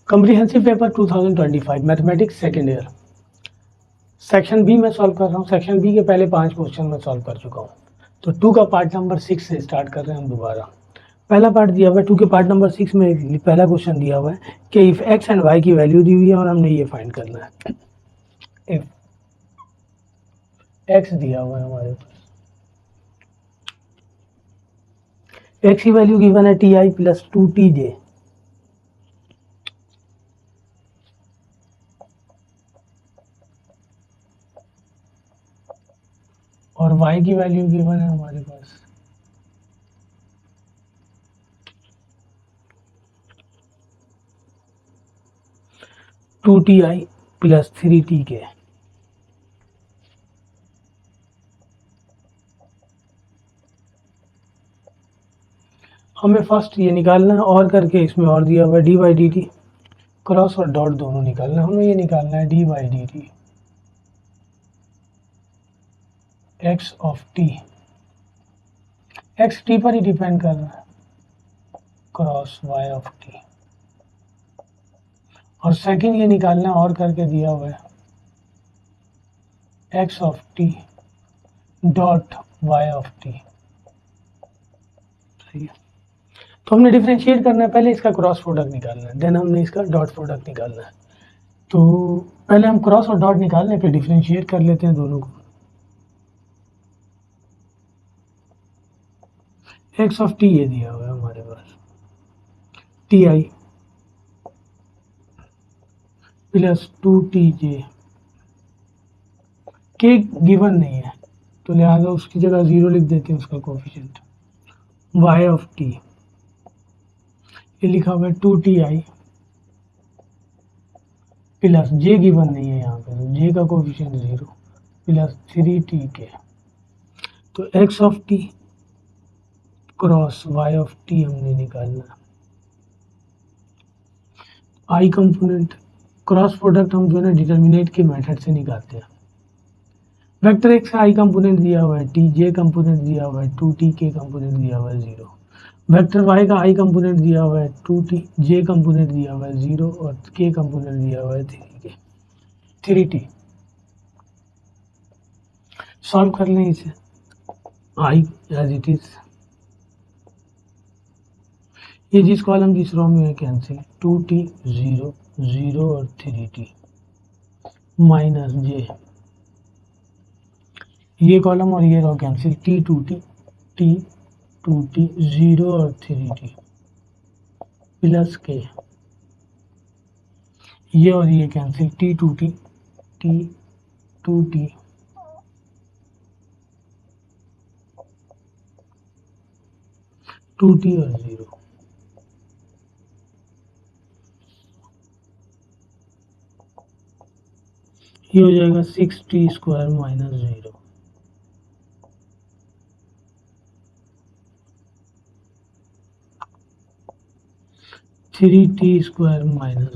Comprehensive paper 2025 mathematics second year section B में solve कर रहा हूँ। सेक्शन बी के पहले 5 क्वेश्चन मैं सॉल्व कर चुका हूँ। तो 2 का पार्ट नंबर 6 से स्टार्ट कर रहे हैं हम दोबारा। पहला पार्ट दिया हुआ है 2 के पार्ट नंबर 6 में पहला क्वेश्चन दिया हुआ है कि इफ एक्स एंड वाई की वैल्यू दी हुई है और हमने ये फाइंड करना है। इफ एक्स दिया हुआ है हमारे पास, एक्स की वैल्यू गिवन है टी आई प्लस 2tj और y की वैल्यू गिवन है हमारे पास 2ti प्लस 3tk। हमें फर्स्ट ये निकालना है और करके इसमें और दिया हुआ है d by d t, cross और डॉट दोनों निकालना है। हमें ये निकालना है d by d t x of t, x t पर ही डिपेंड कर रहा है, क्रॉस वाई ऑफ टी। और सेकंड ये निकालना और करके दिया हुआ है x of t dot y of t. सही है। तो हमने डिफरेंशिएट करना है, पहले इसका क्रॉस प्रोडक्ट निकालना है, देन हमने इसका डॉट प्रोडक्ट निकालना है। तो पहले हम क्रॉस और डॉट निकालने फिर डिफरेंशिएट कर लेते हैं दोनों को। एक्स ऑफ टी ये दिया हुआ है हमारे पास टी आई प्लस 2tj, के गिवन नहीं है तो लिहाजा उसकी जगह 0 लिख देते हैं उसका कोफिशिएंट। y ऑफ टी ये लिखा हुआ है 2ti प्लस j गिवन नहीं है यहाँ पे, तो j का कोफिशिएंट 0 प्लस 3tk। तो x of t cross y of T हमने निकालना। आई कंपोनेंट क्रॉस प्रोडक्ट हम जो है ना डिटर्मिनेंट के मेथड से निकालते हैं। वेक्टर एक्स का आई कंपोनेंट दिया हुआ है टी, जे कंपोनेंट दिया हुआ है 2t, के कंपोनेंट दिया हुआ है 0। वेक्टर वाई का आई कंपोनेंट दिया हुआ है 2t, जे कंपोनेंट दिया हुआ है 0 और के कंपोनेंट दिया हुआ है 3t। सॉल्व कर लें इसे, आई एज इट इज, ये जिस कॉलम जिस रो में है कैंसिल, 2t 0 0 और 3t माइनस जे, ये कॉलम और ये रो कैंसिल, t 2t 0 और 3t प्लस के, ये और ये कैंसिल, t 2t 2t और 0। ये हो जाएगा 6t square minus 0। Three T square minus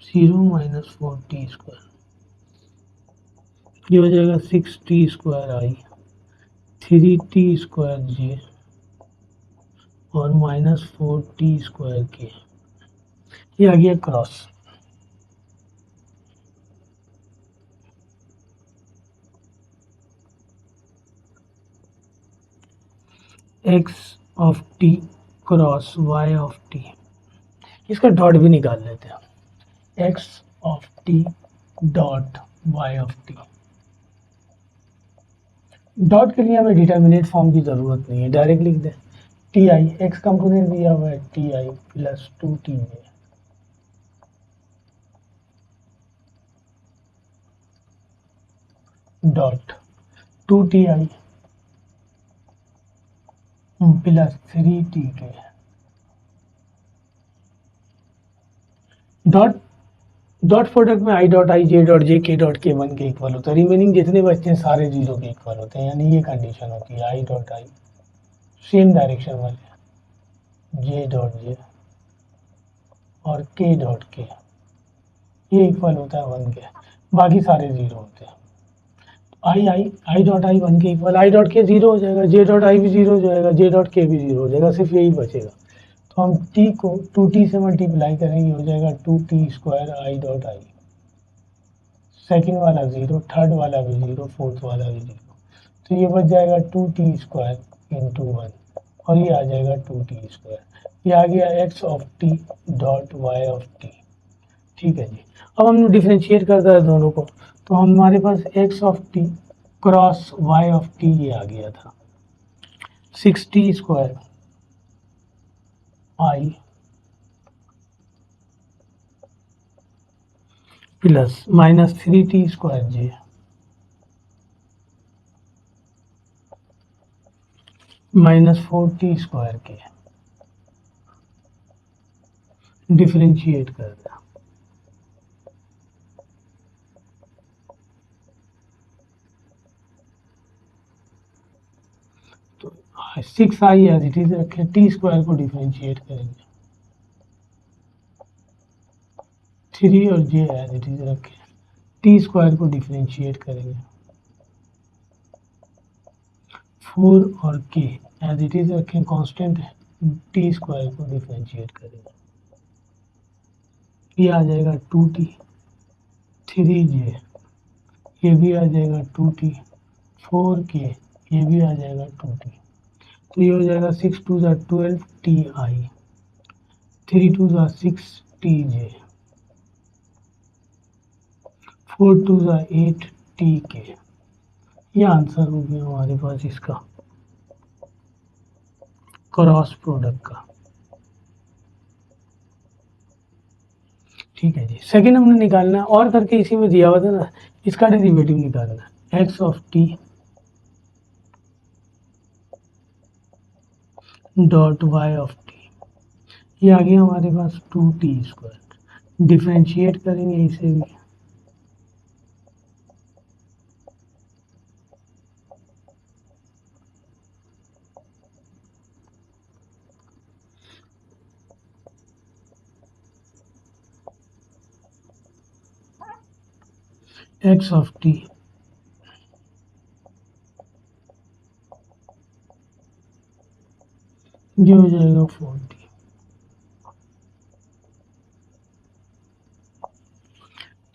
0 minus 4t square, ये हो जाएगा 6t स्क्वायर आई 3t स्क्वायर जे और माइनस 4t स्क्वायर के। ये आ गया cross. X of t cross y of t, इसका डॉट भी निकाल लेते हैं। X of t dot y of t, dot के लिए हमें डिटर्मिनेट फॉर्म की ज़रूरत नहीं है, डायरेक्ट लिख दें। टी आई एक्स कंपोनेंट दिया हुआ है T i plus 2t dot 2ti plus 3tk। Dot product में आई डॉट आई जे डॉट जे के डॉट के 1 के इक्वल होता है, रिमेनिंग जितने बचते हैं सारे 0 के इक्वल होते हैं, यानी ये कंडीशन होती है आई डॉट आई सेम डायरेक्शन वाले जे डॉट जे और के डॉट के, ये इक्वल होता है 1 के, बाकी सारे 0 होते हैं। आई डॉट आई 1 के इक्वल, आई डॉट के 0 हो जाएगा, जे डॉट आई भी 0 हो जाएगा, जे डॉट के भी 0 हो जाएगा, सिर्फ यही बचेगा। हम t को 2t से मल्टीप्लाई करेंगे, हो जाएगा 2t² i dot I. Second वाला 0, थर्ड वाला भी 0, फोर्थ वाला भी 0, तो ये बच जाएगा 2t² इंटू 1 और ये आ जाएगा 2t²। ये आ गया x of t dot y of t। ठीक है जी। अब हमने डिफ्रेंशिएट करता है दोनों को, तो हमारे पास x of t cross y of t ये आ गया था 6t² i plus minus 3t² j minus 4t² के डिफ्रेंशिएट कर दिया। तो 6i एज इट इज रखे, t² को डिफ्रेंशिएट करेंगे, 3 और j एज इट इज रखे, t² को डिफ्रेंशिएट करेंगे, 4 और k एज इट इज रखें कांस्टेंट है, t² को डिफ्रेंशिएट करेंगे, ये आ जाएगा 2t, 3j ये भी आ जाएगा 2t, 4k ये भी आ जाएगा 2t, तो ये हो जाएगा 6 2 12 ti, 3 2 6 tj, 4 2 8 tk। ये आंसर हो गया हमारे पास इसका क्रॉस प्रोडक्ट का। ठीक है जी। सेकंड हमने निकालना है और करके इसी में दिया हुआ था ना, इसका डेरिवेटिव निकालना है, x of t dot y of t। ये आ गया हमारे पास 2t², डिफ्रेंशिएट करेंगे इसे भी, x ऑफ t ये हो जाएगा 4t।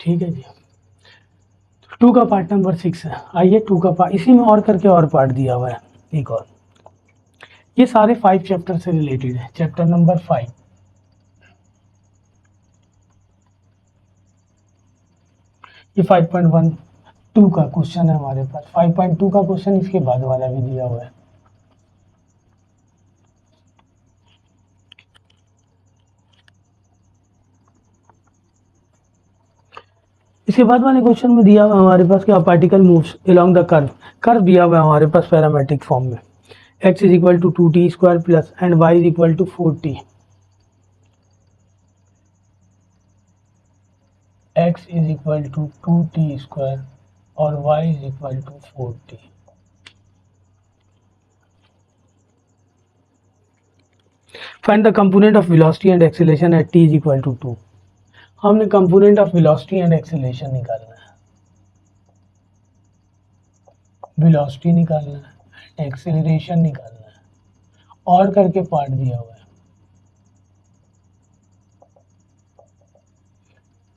ठीक है जी। 2 का पार्ट नंबर 6 है। आइए 2 का पार्ट, इसी में और करके और पार्ट दिया हुआ है एक और। ये सारे 5 चैप्टर से रिलेटेड है। चैप्टर नंबर 5, ये 5.12 का क्वेश्चन है हमारे पास। 5.2 का क्वेश्चन इसके बाद वाला भी दिया हुआ है। इसके बाद वाले क्वेश्चन में दिया हुआ हमारे पास क्या, particle moves along the curve. Curve दिया हुआ है हमारे पास पैरामेट्रिक फॉर्म में, x is equal to 2t² plus and y is equal to 4t। x is equal to 2t² और y is equal to 4t। Find the component of velocity and acceleration at t is equal to 2। हमने component of velocity and acceleration निकालना है, velocity निकालना है, acceleration निकालना है, और करके पार्ट दिया हुआ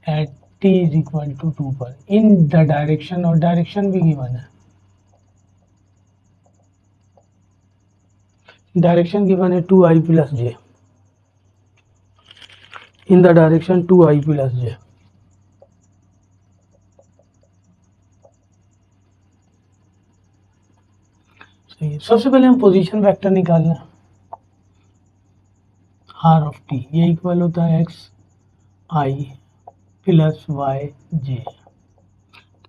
है at t is equal to 2 पर इन द डायरेक्शन, और डायरेक्शन भी गिवन है, डायरेक्शन गिवन है 2i plus j, in the direction 2i plus j। सही है। सबसे पहले हम पोजीशन वेक्टर निकालना है, r ऑफ t ये इक्वल होता है x i plus y j।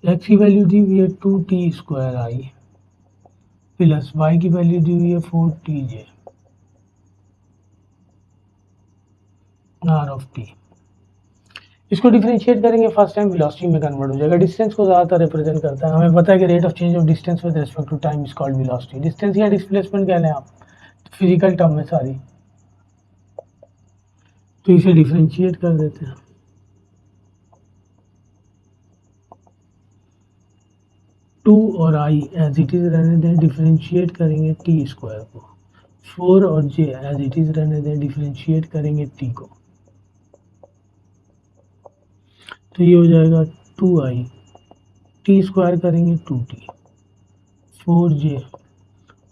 x की वैल्यू दी हुई है 2t² i प्लस y की वैल्यू दी हुई है 4tj r ऑफ t। इसको डिफरेंशिएट करेंगे, फर्स्ट टाइम वेलोसिटी में कन्वर्ट हो जाएगा। डिस्टेंस को ज़्यादातर रिप्रेजेंट करता है, हमें पता है कि rate of change of distance with respect to time is called velocity. Distance या डिस्प्लेसमेंट कह लें आप, तो फिजिकल टर्म में सारी, तो इसे डिफरेंशिएट कर देते हैं। टू और i एज इट इज रहने दें, डिफरेंशिएट करेंगे t² को, 4 और जे एज इट इज रहने दें, डिफ्रेंशिएट करेंगे टी को, तो ये हो जाएगा 2i, टी स्क्वायर करेंगे 2t, 4j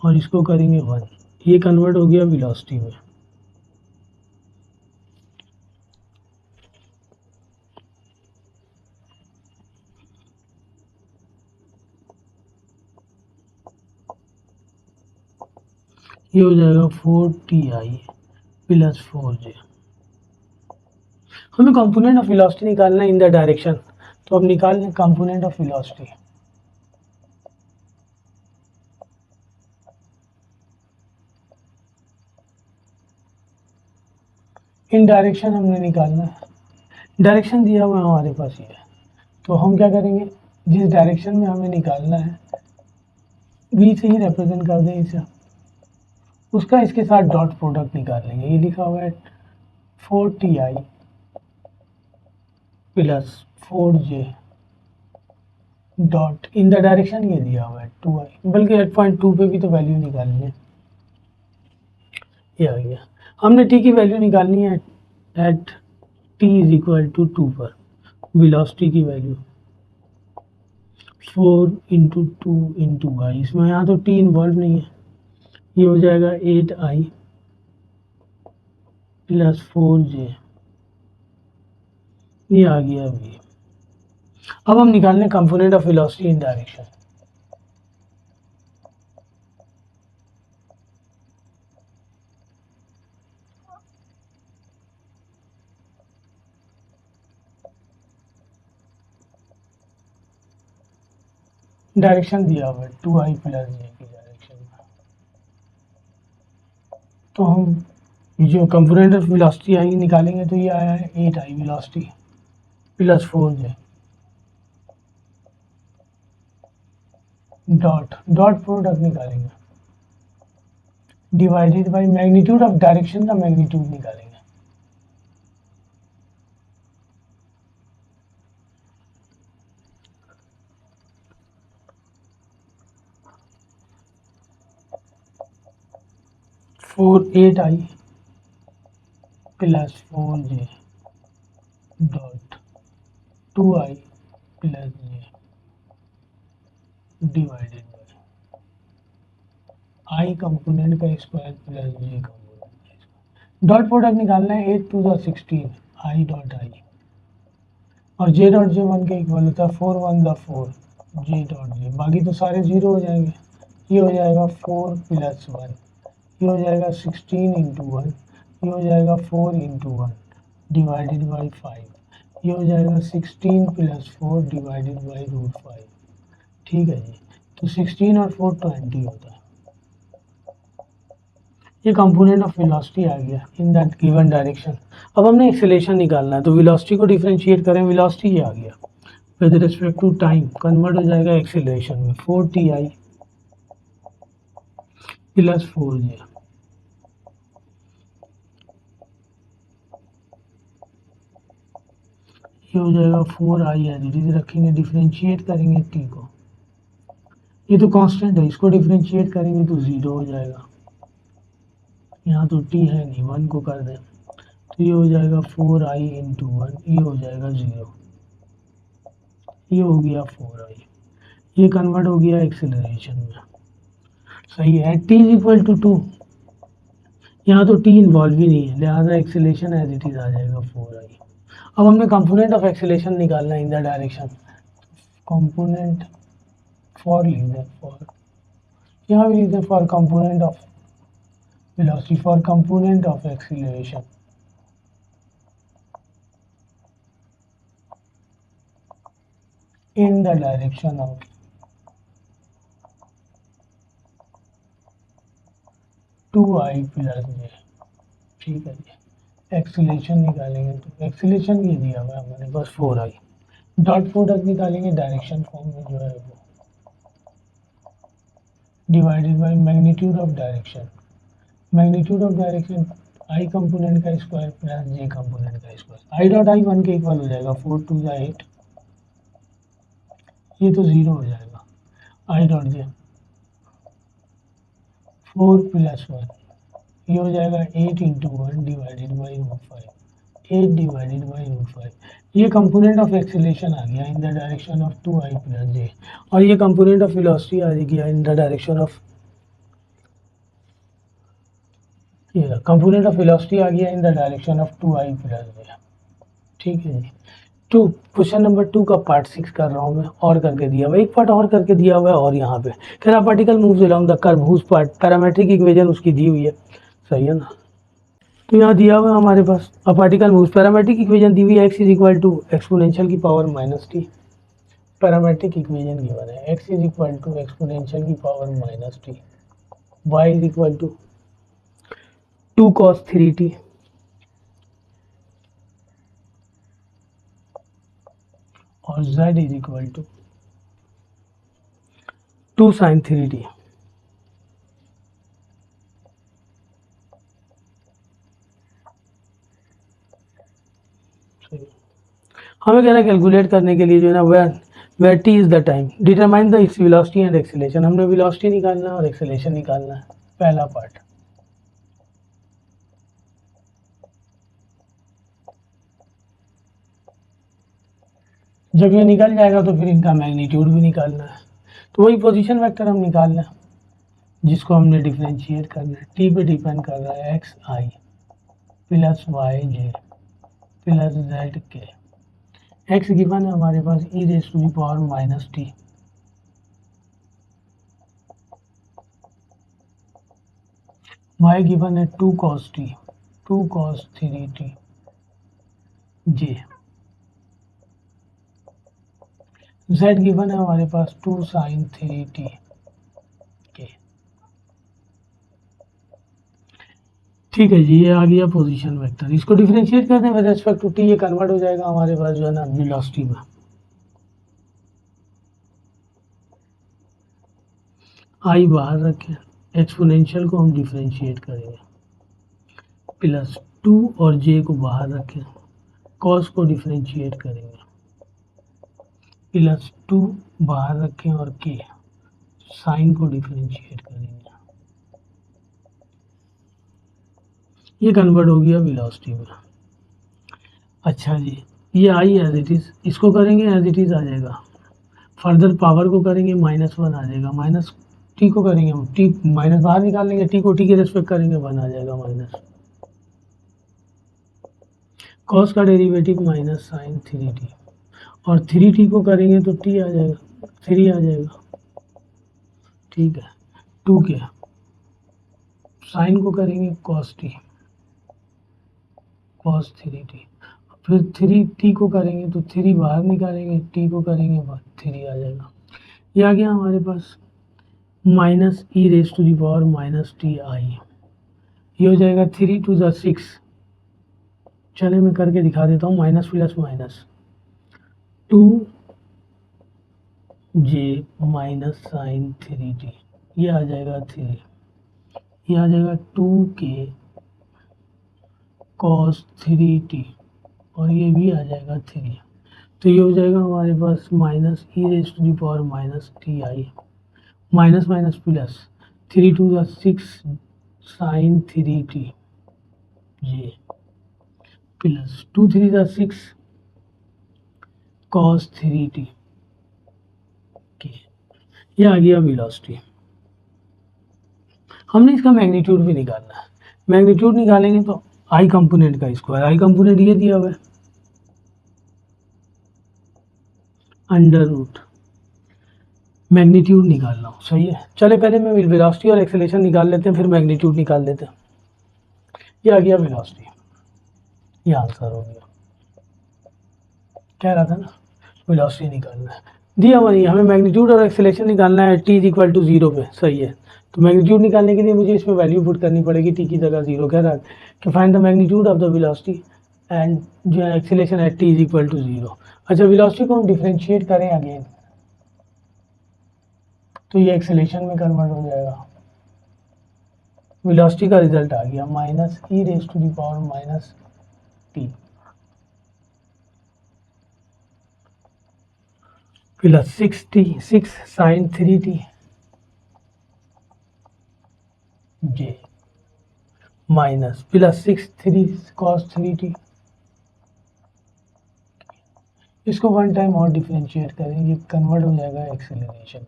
और इसको करेंगे 1, ये कन्वर्ट हो गया वेलोसिटी में। ये हो जाएगा 4ti प्लस 4j। हमें कंपोनेंट ऑफ वेलोसिटी निकालना है इन द डायरेक्शन, तो अब निकाल लें component of velocity. In direction हमने निकालना है, डायरेक्शन दिया हुआ हमारे पास ये है, तो हम क्या करेंगे, जिस डायरेक्शन में हमें निकालना है v से ही रिप्रेजेंट कर दें इसे, उसका इसके साथ डॉट प्रोडक्ट निकाल लेंगे। ये लिखा हुआ है 4ti plus 4j dot in the direction, ये दिया हुआ है 2i, बल्कि 8.2 पे भी तो वैल्यू निकालनी है। ये आ गया, हमने t की वैल्यू निकालनी है at t is equal to 2 पर, वेलोसिटी की वैल्यू 4 इंटू 2 इंटू आई, इसमें यहाँ तो t इन्वॉल्व नहीं है, ये हो जाएगा 8i प्लस 4j, ये आ गया v। अब हम निकालने component of velocity in direction. Direction दिया हुआ है 2i प्लस j की डायरेक्शन में, तो हम जो कंपोनेंट ऑफ वेलोसिटी आई निकालेंगे, तो ये आया है 8i velocity plus 4j dot dot product निकालेंगे, divided by magnitude of direction का मैग्नीट्यूड निकालेंगे। Four 8i plus 4j dot 2i plus j divided by i component का स्क्वायर प्लस j कंपोनेंट का स्क्वायर। डॉट प्रोडक्ट निकालना है 8 to the 16 i dot i, और j dot j 1 के equal होता है 4 1 द 4 j डॉट j, बाकी तो सारे जीरो हो जाएंगे। ये हो जाएगा 4 प्लस 1, ये हो जाएगा 16 इंटू 1, ये हो जाएगा 4 इंटू 1 डिवाइडेड बाई 5, ये हो जाएगा 16 प्लस 4 डिवाइडेड बाई रूट 5। ठीक है जी, तो 16 और 4 20 होता है। ये कंपोनेंट ऑफ वेलोसिटी आ गया इन दैट गिवन डायरेक्शन। अब हमने एक्सेलरेशन निकालना है, तो वेलोसिटी को डिफरेंशिएट करें, वेलोसिटी ये आ गया with respect to time, convert हो जाएगा एक्सेलरेशन में 4ti प्लस 4j, ये हो जाएगा 4i एज इट इज रखेंगे, डिफरेंशिएट करेंगे t को, ये तो कांस्टेंट है, इसको डिफरेंशिएट करेंगे तो 0 हो जाएगा, यहाँ तो t है नहीं, 1 को कर दें, तो ये हो जाएगा 4i इंटू 1, ये हो जाएगा 0, ये हो गया 4i, ये कन्वर्ट हो गया एक्सेलरेशन में। सही है, t इज इक्वल टू 2, यहाँ तो t इन्वॉल्व ही नहीं है, लिहाजा एक्सेलरेशन एज इट इज आ जाएगा 4i। अब हमने कंपोनेंट ऑफ एक्सेलरेशन निकालना है in the direction, component four लिख दें, फॉर यहाँ भी लिख दें four component of velocity, four component of acceleration in the direction of two i plus j. ठीक है जी, एक्सेलरेशन निकालेंगे तो एक्सेलरेशन ये दिया हुआ है हमारे पास 4i, डॉट प्रोडक्ट निकालेंगे डायरेक्शन फॉर्म में जो है वो, divided by magnitude of direction, magnitude of direction I component का स्क्वायर प्लस जे कंपोनेंट का स्क्वायर, आई डॉट आई 1 के इक्वल हो जाएगा, 4 2 8, ये तो 0 हो जाएगा, आई डॉट जे 4 प्लस 1 ये हो जाएगा 8 into 1 divided by root 5, 8 divided by root 5। ये कंपोनेंट ऑफ एक्सीलरेशन आ गया in the direction of 2i plus j, और ये कंपोनेंट ऑफ वेलोसिटी आ गया इन द डायरेक्शन ऑफ, ये कंपोनेंट ऑफ वेलोसिटी आ गया in the direction of 2i plus j. ठीक है जी। टू क्वेश्चन नंबर 2 का पार्ट 6 कर रहा हूँ मैं, और करके दिया हुआ, एक पार्ट और करके दिया हुआ है, और यहाँ पे कह रहा particle moves along the curve whose part parametric equation उसकी दी हुई है, सही है ना। तो यहाँ दिया हुआ है हमारे पास a particle moves, parametric equation दी हुई है, x is equal to exponential की power minus t, parametric equation given है, x is equal to exponential की power minus t, y is equal to 2 cos 3t और z is equal to 2 sin 3t। हमें कहना calculate करने के लिए जो है ना where t is the time, determine the its velocity and acceleration, हमने वेलोसिटी निकालना है और एक्सीलरेशन निकालना है, पहला पार्ट। जब ये निकल जाएगा तो फिर इनका मैग्नीट्यूड भी निकालना है, तो वही पोजीशन वेक्टर हम निकालना है जिसको हमने डिफरेंशिएट करना है, टी पे डिपेंड कर रहा है x i plus y j plus z के। एक्स गिवन है हमारे पास e raise to the power minus t, y given है 2 cos t, 2 cos 3t j, z given है हमारे पास 2 sin 3t के। ठीक है जी, ये आ गया पोजीशन वेक्टर, इसको डिफरेंशिएट करते हैं विद रिस्पेक्ट टू टी, ये कन्वर्ट हो जाएगा हमारे पास जो है ना वेलोसिटी में। आई बाहर रखें, एक्सपोनेंशियल को हम डिफरेंशिएट करेंगे, प्लस 2 और जे को बाहर रखें, कॉस को डिफरेंशिएट करेंगे, प्लस 2 बाहर रखें और के साइन को डिफरेंशिएट करेंगे, ये कन्वर्ट हो गया वेलोसिटी में। अच्छा जी, ये आई एज इट इज़, इसको करेंगे एज इट इज़ आ जाएगा, फर्दर पावर को करेंगे -1 आ जाएगा, माइनस टी को करेंगे हम, टी माइनस बाहर निकाल लेंगे, टी को टी के रेस्पेक्ट करेंगे 1 आ जाएगा माइनस, कॉस का डेरिवेटिव माइनस साइन 3t, और 3t को करेंगे तो टी आ जाएगा, 3 आ जाएगा। ठीक है, 2 के साइन को करेंगे कॉस टी, कॉस 3t, फिर 3t को करेंगे तो 3 बाहर निकालेंगे, टी को करेंगे 3 आ जाएगा। ये आ गया हमारे पास minus e raise to the power minus t i, ये हो जाएगा 3 to the 6, चले मैं करके दिखा देता हूँ, माइनस प्लस माइनस 2 जे माइनस साइन 3t, ये आ जाएगा 3, ये आ जाएगा 2 के कॉस 3t, और ये भी आ जाएगा 3, तो ये हो जाएगा हमारे पास minus e raise to the power minus t i, minus minus plus 3 to the 6 sine 3t j plus 2 3 the 6 cos 3t के, ये आ गया वेलोसिटी। हमने इसका मैग्नीट्यूड भी निकालना है, मैग्नीट्यूड निकालेंगे तो आई कंपोनेंट का स्क्वायर, आई कंपोनेंट ये दिया हुआ है अंडर रूट, मैग्नीट्यूड निकालना हो, सही है। चले पहले मैं वेलोसिटी और एक्सेलरेशन निकाल लेते हैं, फिर मैग्नीट्यूड निकाल लेते हैं। ये आ गया वेलोसिटी, ये आंसर हो गया, कह रहा था ना वेलोसिटी निकालना है, दिया हुआ नहीं, हमें मैग्नीट्यूड और एक्सेलरेशन निकालना है टी इज इक्वल टू 0 पे, सही है। तो मैग्नीट्यूड निकालने के लिए मुझे इसमें वैल्यू पुट करनी पड़ेगी, टी की जगह 0, कह रहा है कि find the magnitude of the velocity and जो है acceleration at t is equal to 0। अच्छा, वेलोसिटी को हम डिफरेंशिएट करें अगेन तो ये एक्सेलरेशन में कन्वर्ट हो जाएगा, वेलोसिटी का रिजल्ट आ गया minus e raise to the power minus t plus 6 sine 3t j minus plus 6 3 cos 3t। इसको वन टाइम और डिफरेंशिएट करेंगे, कन्वर्ट हो जाएगा एक्सेलरेशन में।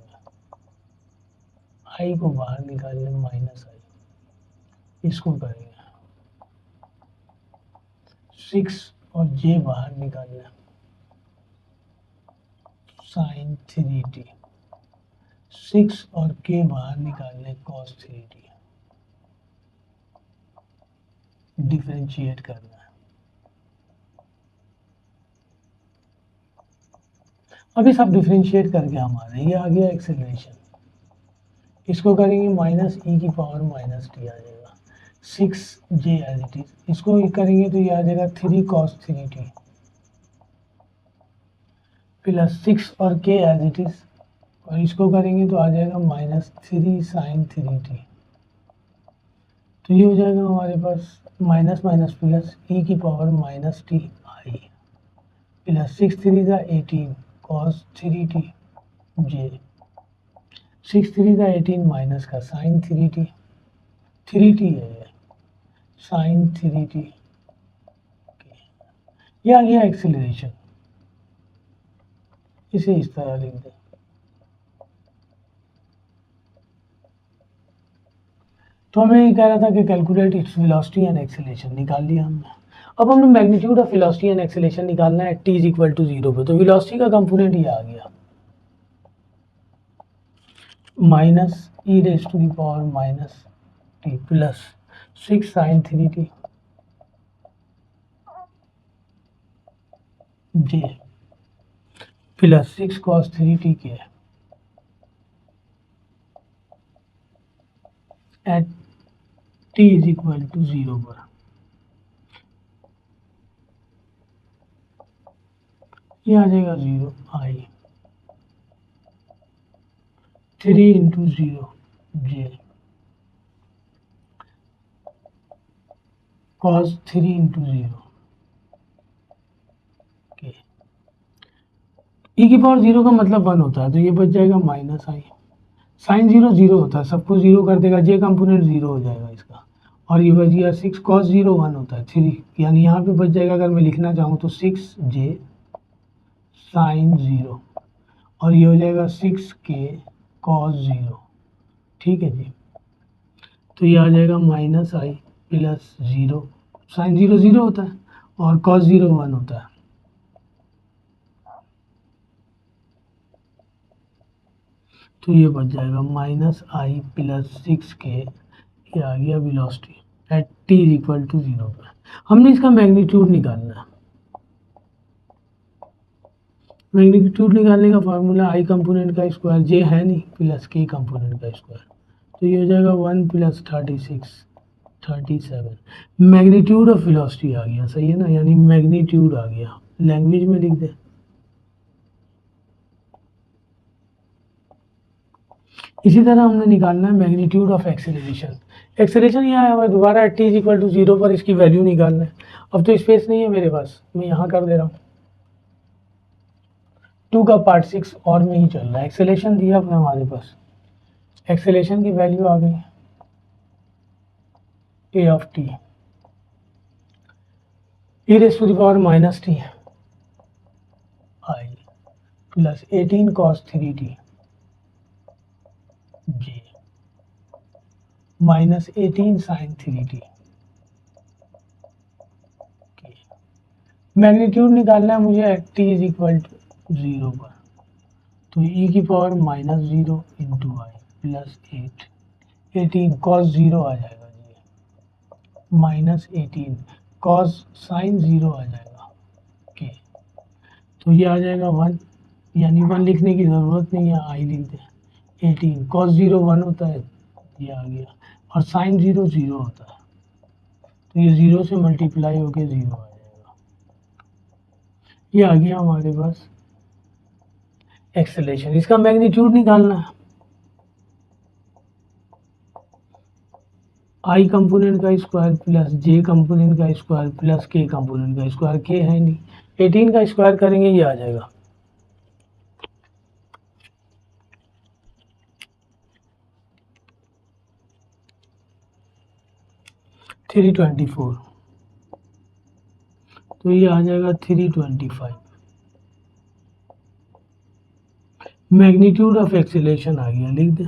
आई को बाहर निकालने माइनस आई, इसको करेंगे 6 और जे बाहर निकालना साइन 3t, 6 और के बाहर निकालने cos 3t, डिफरेंशिएट करना है। अभी सब डिफरेंशिएट करके हमारे ये आ गया एक्सेलरेशन। इसको करेंगे माइनस ई की पावर माइनस टी आ जाएगा 6 जे एज इट इज। इसको करेंगे तो ये आ जाएगा 3 cos 3t प्लस 6 और के एज इट इज, और इसको करेंगे तो आ जाएगा माइनस 3 साइन 3t। तो ये हो जाएगा हमारे पास माइनस माइनस प्लस ई की power minus t i plus 6 3 का 18 cos 3t जे 6 3 का 18 माइनस का साइन 3t, 3t है ये साइन 3t। ये आ गया एक्सेलरेशन। इसे इस तरह लिख दें। तो हमें ये कह रहा था कि calculate its velocity and acceleration, निकाल लिया हमने। अब हमें magnitude of velocity and acceleration निकालना है t इज इक्वल टू 0 पे। तो वेलोसिटी का कंपोनेंट ये आ गया minus e raise to the power minus t plus 6 sine 3t j plus 6 cos 3t के at t is equal to 0 पर। ये आ जाएगा 0 i 3 into 0 j cos 3 into 0 के। ई की पावर 0 का मतलब 1 होता है, तो ये बच जाएगा माइनस आई। साइन 0 0 होता है, सबको 0 कर देगा, जे कंपोनेंट 0 हो जाएगा इसका। और ये बच गया 6 cos 0 1 होता है 3, यानी यहाँ पे बच जाएगा, अगर मैं लिखना चाहूँ तो 6 जे साइन 0 और ये हो जाएगा 6 के cos 0। ठीक है जी। तो ये आ जाएगा माइनस आई प्लस 0, साइन 0 0 होता है और cos 0 1 होता है। तो ये बच जाएगा माइनस आई प्लस 6 के। ये आ गया velocity at t is equal to 0 पर। हमने इसका मैग्नीट्यूड निकालना है। मैग्नीट्यूड निकालने का फार्मूला आई कंपोनेंट का स्क्वायर, जे है नहीं, प्लस के कंपोनेंट का स्क्वायर। तो ये हो जाएगा 1 प्लस 36 37। मैग्नीट्यूड ऑफ वेलोसिटी आ गया, सही है ना, यानी मैग्नीट्यूड आ गया। लैंग्वेज में लिख दे। इसी तरह हमने निकालना है मैग्नीट्यूड ऑफ एक्सेलरेशन। एक्सेलरेशन यहाँ है, हमें दोबारा टी इज इक्वल टू 0 पर इसकी वैल्यू निकालना है। अब तो स्पेस नहीं है मेरे पास, मैं यहाँ कर दे रहा हूँ। 2 का पार्ट 6 और में ही चल रहा है। एक्सेलरेशन दिया अपने हमारे पास, एक्सेलरेशन की वैल्यू आ गई a of t e raise to the power minus t i plus 18 cos 3t j minus 18 sine 3t। Magnitude निकालना है मुझे at t is equal to 0 पर। तो ई की power minus 0 into i plus 18 cos 0 आ जाएगा जी, minus 18 cos sine 0 आ जाएगा के। तो ये आ जाएगा 1, यानी 1 लिखने की ज़रूरत नहीं है, आई लिख दें। 18 cos 0 1 होता है, ये आ गया, और साइन 0 0 होता है, तो ये 0 से मल्टीप्लाई होकर 0 आ जाएगा। ये आ गया हमारे पास एक्सेलरेशन। इसका मैग्नीट्यूड निकालना है। आई कंपोनेंट का स्क्वायर प्लस जे कंपोनेंट का स्क्वायर प्लस के कंपोनेंट का स्क्वायर, के है नहीं, 18 का स्क्वायर करेंगे ये आ जाएगा। 324, तो ये आ जाएगा 325। मैग्नीट्यूड ऑफ एक्सीलरेशन आ गया, लिख दे।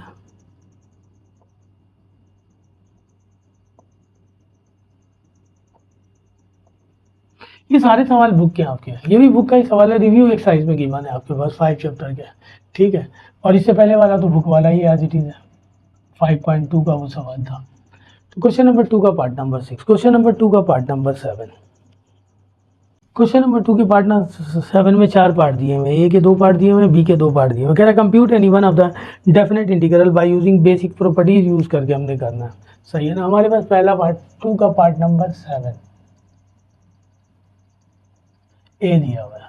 ये सारे सवाल बुक के आपके हैं, ये भी बुक का ही सवाल है, रिव्यू एक्सरसाइज में गिवन है आपके पास 5 चैप्टर के, ठीक है। और इससे पहले वाला तो बुक वाला ही एज इट इज है, 5.2 का वो सवाल था। तो क्वेश्चन नंबर 2 का पार्ट नंबर 6, क्वेश्चन नंबर 2 का पार्ट नंबर 7। क्वेश्चन नंबर 2 के पार्ट ना 7 में 4 पार्ट दिए हुए, ए के 2 पार्ट दिए हुए, बी के 2 पार्ट दिए हुए। कह रहा है compute any one of the definite integral by using basic properties use करके हमने करना है, सही है ना। हमारे पास पहला पार्ट 2 का पार्ट नंबर 7 ए दिया हुआ है,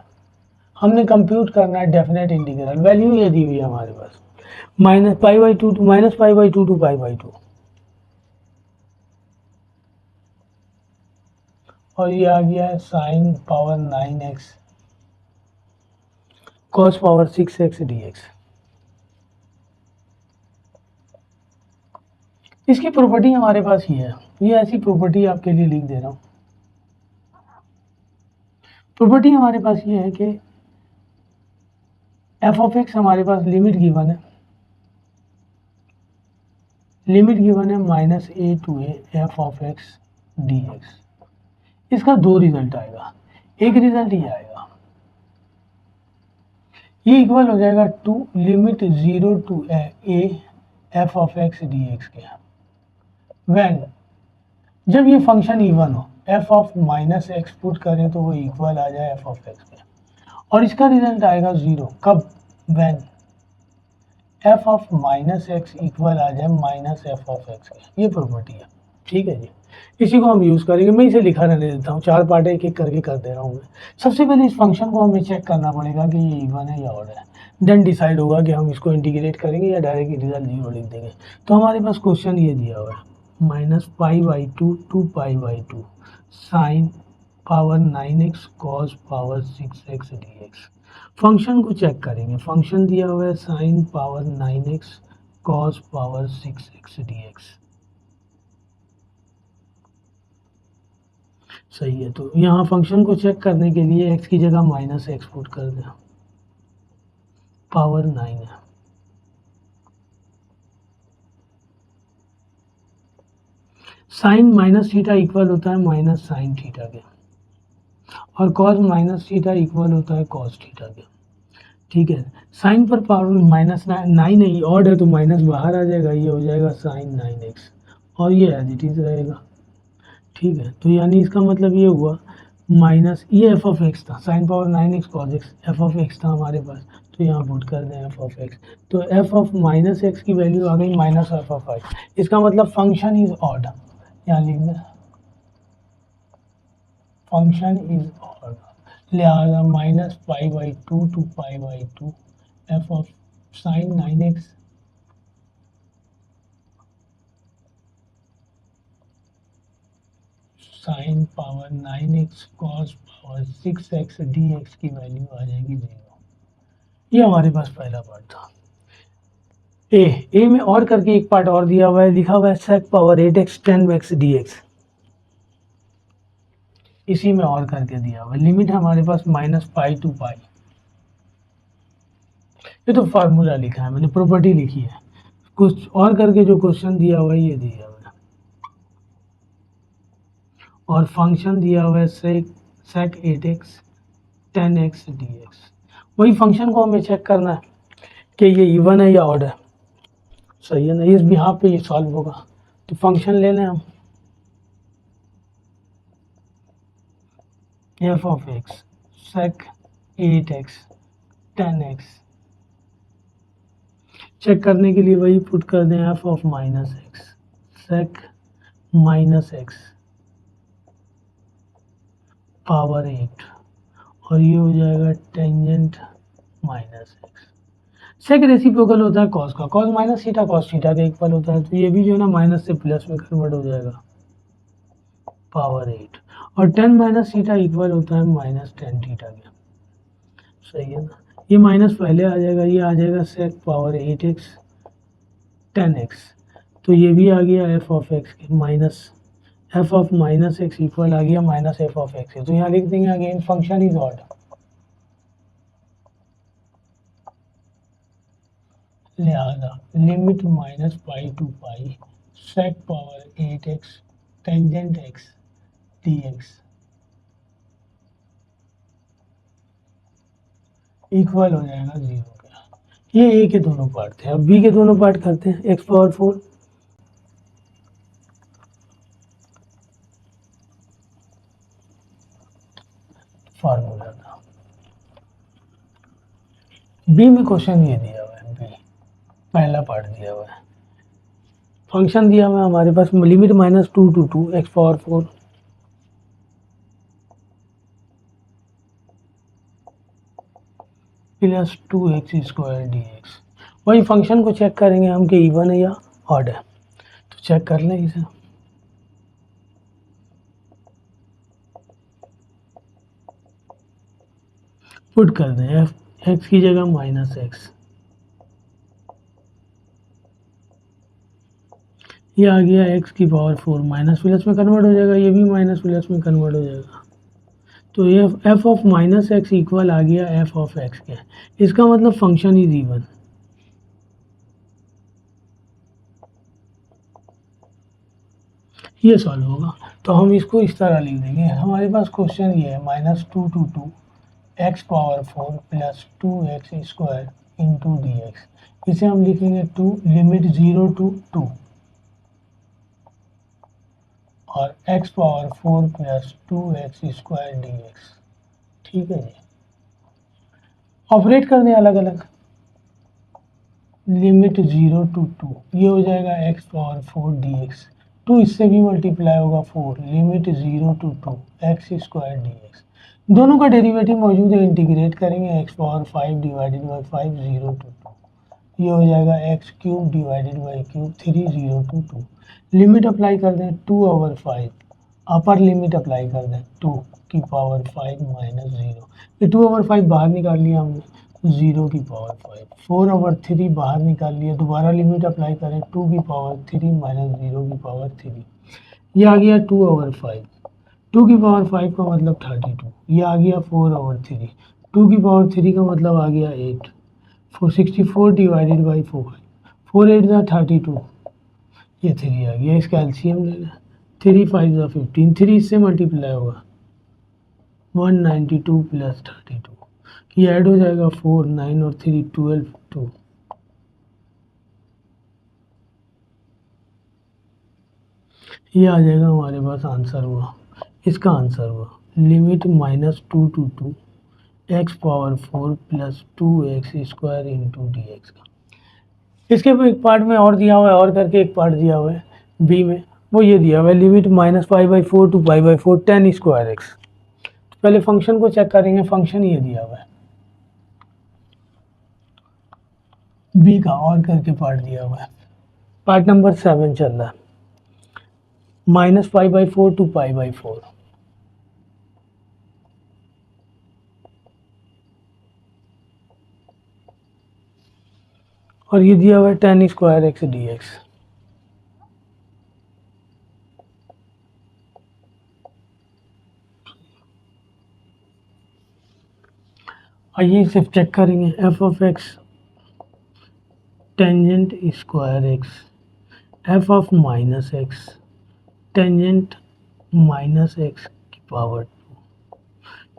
हमने कंप्यूट करना है डेफिनेट इंटीग्रल, वैल्यू ये दी हुई है हमारे पास -π/2 टू -π/2 टू π/2, और ये आ गया है sin power 9x cos power 6x dx। इसकी प्रॉपर्टी हमारे पास ये है, ये ऐसी प्रॉपर्टी आपके लिए लिख दे रहा हूं। प्रॉपर्टी हमारे पास ये है कि f ऑफ x हमारे पास लिमिट गिवन है, लिमिट गिवन है -a to a f of x dx। इसका दो रिजल्ट आएगा, एक रिजल्ट ये आएगा, ये इक्वल हो जाएगा to limit 0 to a f of x dx के। व्हेन जब ये फंक्शन इवन हो, f ऑफ -x पुट करें तो वो इक्वल आ जाए f ऑफ x के, और इसका रिजल्ट आएगा 0 कब, when f of -x equal आ जाए -f ऑफ x के। ये प्रॉपर्टी है, ठीक है जी। इसी को हम यूज़ करेंगे, मैं इसे लिखा रहने देता हूँ, 4 पार्ट एक एक करके कर दे रहा हूँ मैं। सबसे पहले इस फंक्शन को हमें चेक करना पड़ेगा कि ये इवन है या ऑड है, देन डिसाइड होगा कि हम इसको इंटीग्रेट करेंगे या डायरेक्ट रिजल्ट 0 लिख देंगे। तो हमारे पास क्वेश्चन ये दिया हुआ है -π/2 to π/2 sin power 9x cos power 6x dx। Function को चेक करेंगे, फंक्शन दिया हुआ है sin power 9x cos power 6x dx, सही है। तो यहाँ फंक्शन को चेक करने के लिए x की जगह -x पुट कर दें, पावर 9 है, साइन माइनस थीटा इक्वल होता है माइनस साइन थीटा के, और कॉस माइनस थीटा इक्वल होता है कॉस थीटा के, ठीक है। साइन पर पावर -9 है, ऑड है तो माइनस बाहर आ जाएगा, ये हो जाएगा साइन 9x, और ये एज इट इज रहेगा, ठीक है। तो यानी इसका मतलब ये हुआ माइनस, ये एफ ऑफ एक्स था, sign power 9x cos x f of x था हमारे पास, तो यहाँ पुट कर दें एफ ऑफ एक्स, तो एफ ऑफ -x की वैल्यू आ गई -f ऑफ x। इसका मतलब फंक्शन इज ऑड, यहाँ लिख दें फंक्शन इज ऑड, लिहाजा -π/2 to π/2 f of sine 9x sine power 9x cos power 6x dx की वैल्यू आ जाएगी 0। ये हमारे पास पहला पार्ट था। ए में और करके एक पार्ट और दिया हुआ है, लिखा हुआ है sec power 8x 10x dx, इसी में और करके दिया हुआ है। लिमिट हमारे पास -π टू π, ये तो फार्मूला लिखा है मैंने, प्रॉपर्टी लिखी है। कुछ और करके जो क्वेश्चन दिया हुआ है ये दिया हुआ है, और फंक्शन दिया हुआ है sec 8x 10x dx। वही फंक्शन को हमें चेक करना है कि ये इवन है या ऑड है, सही है ना। इस बिहाफ पे ये सॉल्व होगा, तो फंक्शन ले लें हम f of x sec 8x 10x, check करने के लिए वही पुट कर दें f of -x sec -x power 8, और ये हो जाएगा टेंजेंट -x। सेक रेसिप्रोकल होता है कॉस का, cos minus theta cos theta के इक्वल होता है, तो ये भी जो है ना माइनस से प्लस में कन्वर्ट हो जाएगा पावर 8, और 10 माइनस थीटा इक्वल होता है -10 थीटा के, सही है ना। ये माइनस पहले आ जाएगा, ये आ जाएगा सेक पावर 8x 10x, तो ये भी आ गया f ऑफ x के minus f of minus x equal आ गया माइनस एफ ऑफ एक्स है, तो यहाँ लिख देंगे अगेन फंक्शन इज ऑड, लिहाजा limit minus pi to pi sec power 8x tangent x d x equal हो जाएगा 0 के। ये ए के दोनों पार्ट थे, अब बी के दोनों पार्ट करते हैं। एक्स पावर 4 फार्मूला था, बी में क्वेश्चन ये दिया हुआ है, बी पहला पार्ट दिया हुआ है, फंक्शन दिया हुआ है हमारे पास limit minus 2 to 2 x power 4 plus 2x² dx। वही फंक्शन को चेक करेंगे हम कि इवन है या ऑड है, तो चेक कर लें इसे। पुट कर दें एफ एक्स की जगह माइनस एक्स, ये आ गया एक्स की पावर 4 माइनस प्लस में कन्वर्ट हो जाएगा, ये भी माइनस प्लस में कन्वर्ट हो जाएगा, तो ये f of minus x equal आ गया एफ ऑफ एक्स के। इसका मतलब फंक्शन इज इवन। ये सॉल्व होगा, तो हम इसको इस तरह लिख देंगे, हमारे पास क्वेश्चन ये है minus 2 to 2 x power 4 plus 2x² into d x. इसे हम लिखेंगे 2 लिमिट 0 टू 2 और x power 4 plus 2x² dx। ठीक है जी, ऑपरेट कर दें अलग अलग, लिमिट 0 टू 2 ये हो जाएगा x पावर 4 dx, 2 इससे भी मल्टीप्लाई होगा 4, लिमिट 0 टू 2 x² dx। दोनों का डेरिवेटिव मौजूद है, इंटीग्रेट करेंगे x power 5 divided by 5 0 to 2, ये हो जाएगा x cube divided by cube 3 0 to 2। Limit apply कर दें 2/5, अपर लिमिट अप्लाई कर दें 2 की पावर 5 माइनस 0, ये 2/5 बाहर निकाल लिया हमने, 0 की पावर 5, 4/3 बाहर निकाल लिया, दोबारा लिमिट अप्लाई करें 2 की पावर 3 माइनस 0 की पावर 3, ये आ गया 2/5, 2 की पावर 5 का मतलब 32, ये आ गया 4/3, 2 की पावर 3 का मतलब आ गया 8, 64 डिवाइडेड बाई 4, 4 8 ज़ा 32, ये 3 आ गया, इसका एलसीएम ले लें, 3 5 ज़ा 15, 3 इससे मल्टीप्लाई होगा 192 प्लस 32, ये ऐड हो जाएगा 4 9 और 3 12 2, ये आ जाएगा हमारे पास आंसर हुआ। इसका आंसर हुआ limit minus 2 to 2 x power 4 plus 2x² into d x का। इसके एक पार्ट में और दिया हुआ है, और करके एक पार्ट दिया हुआ है बी में, वो ये दिया हुआ है लिमिट माइनस पाई/4 टू पाई/4 10² एक्स। पहले फंक्शन को चेक करेंगे, फंक्शन ये दिया हुआ है, बी का और करके पार्ट दिया हुआ है, पार्ट नंबर 7 चल रहा है, माइनस पाई/4 टू पाई/4, और ये दिया हुआ है 10² एक्स डी एक्स। आइए सिर्फ चेक करेंगे, f of x tangent square x, f of minus x tangent minus x की power 2,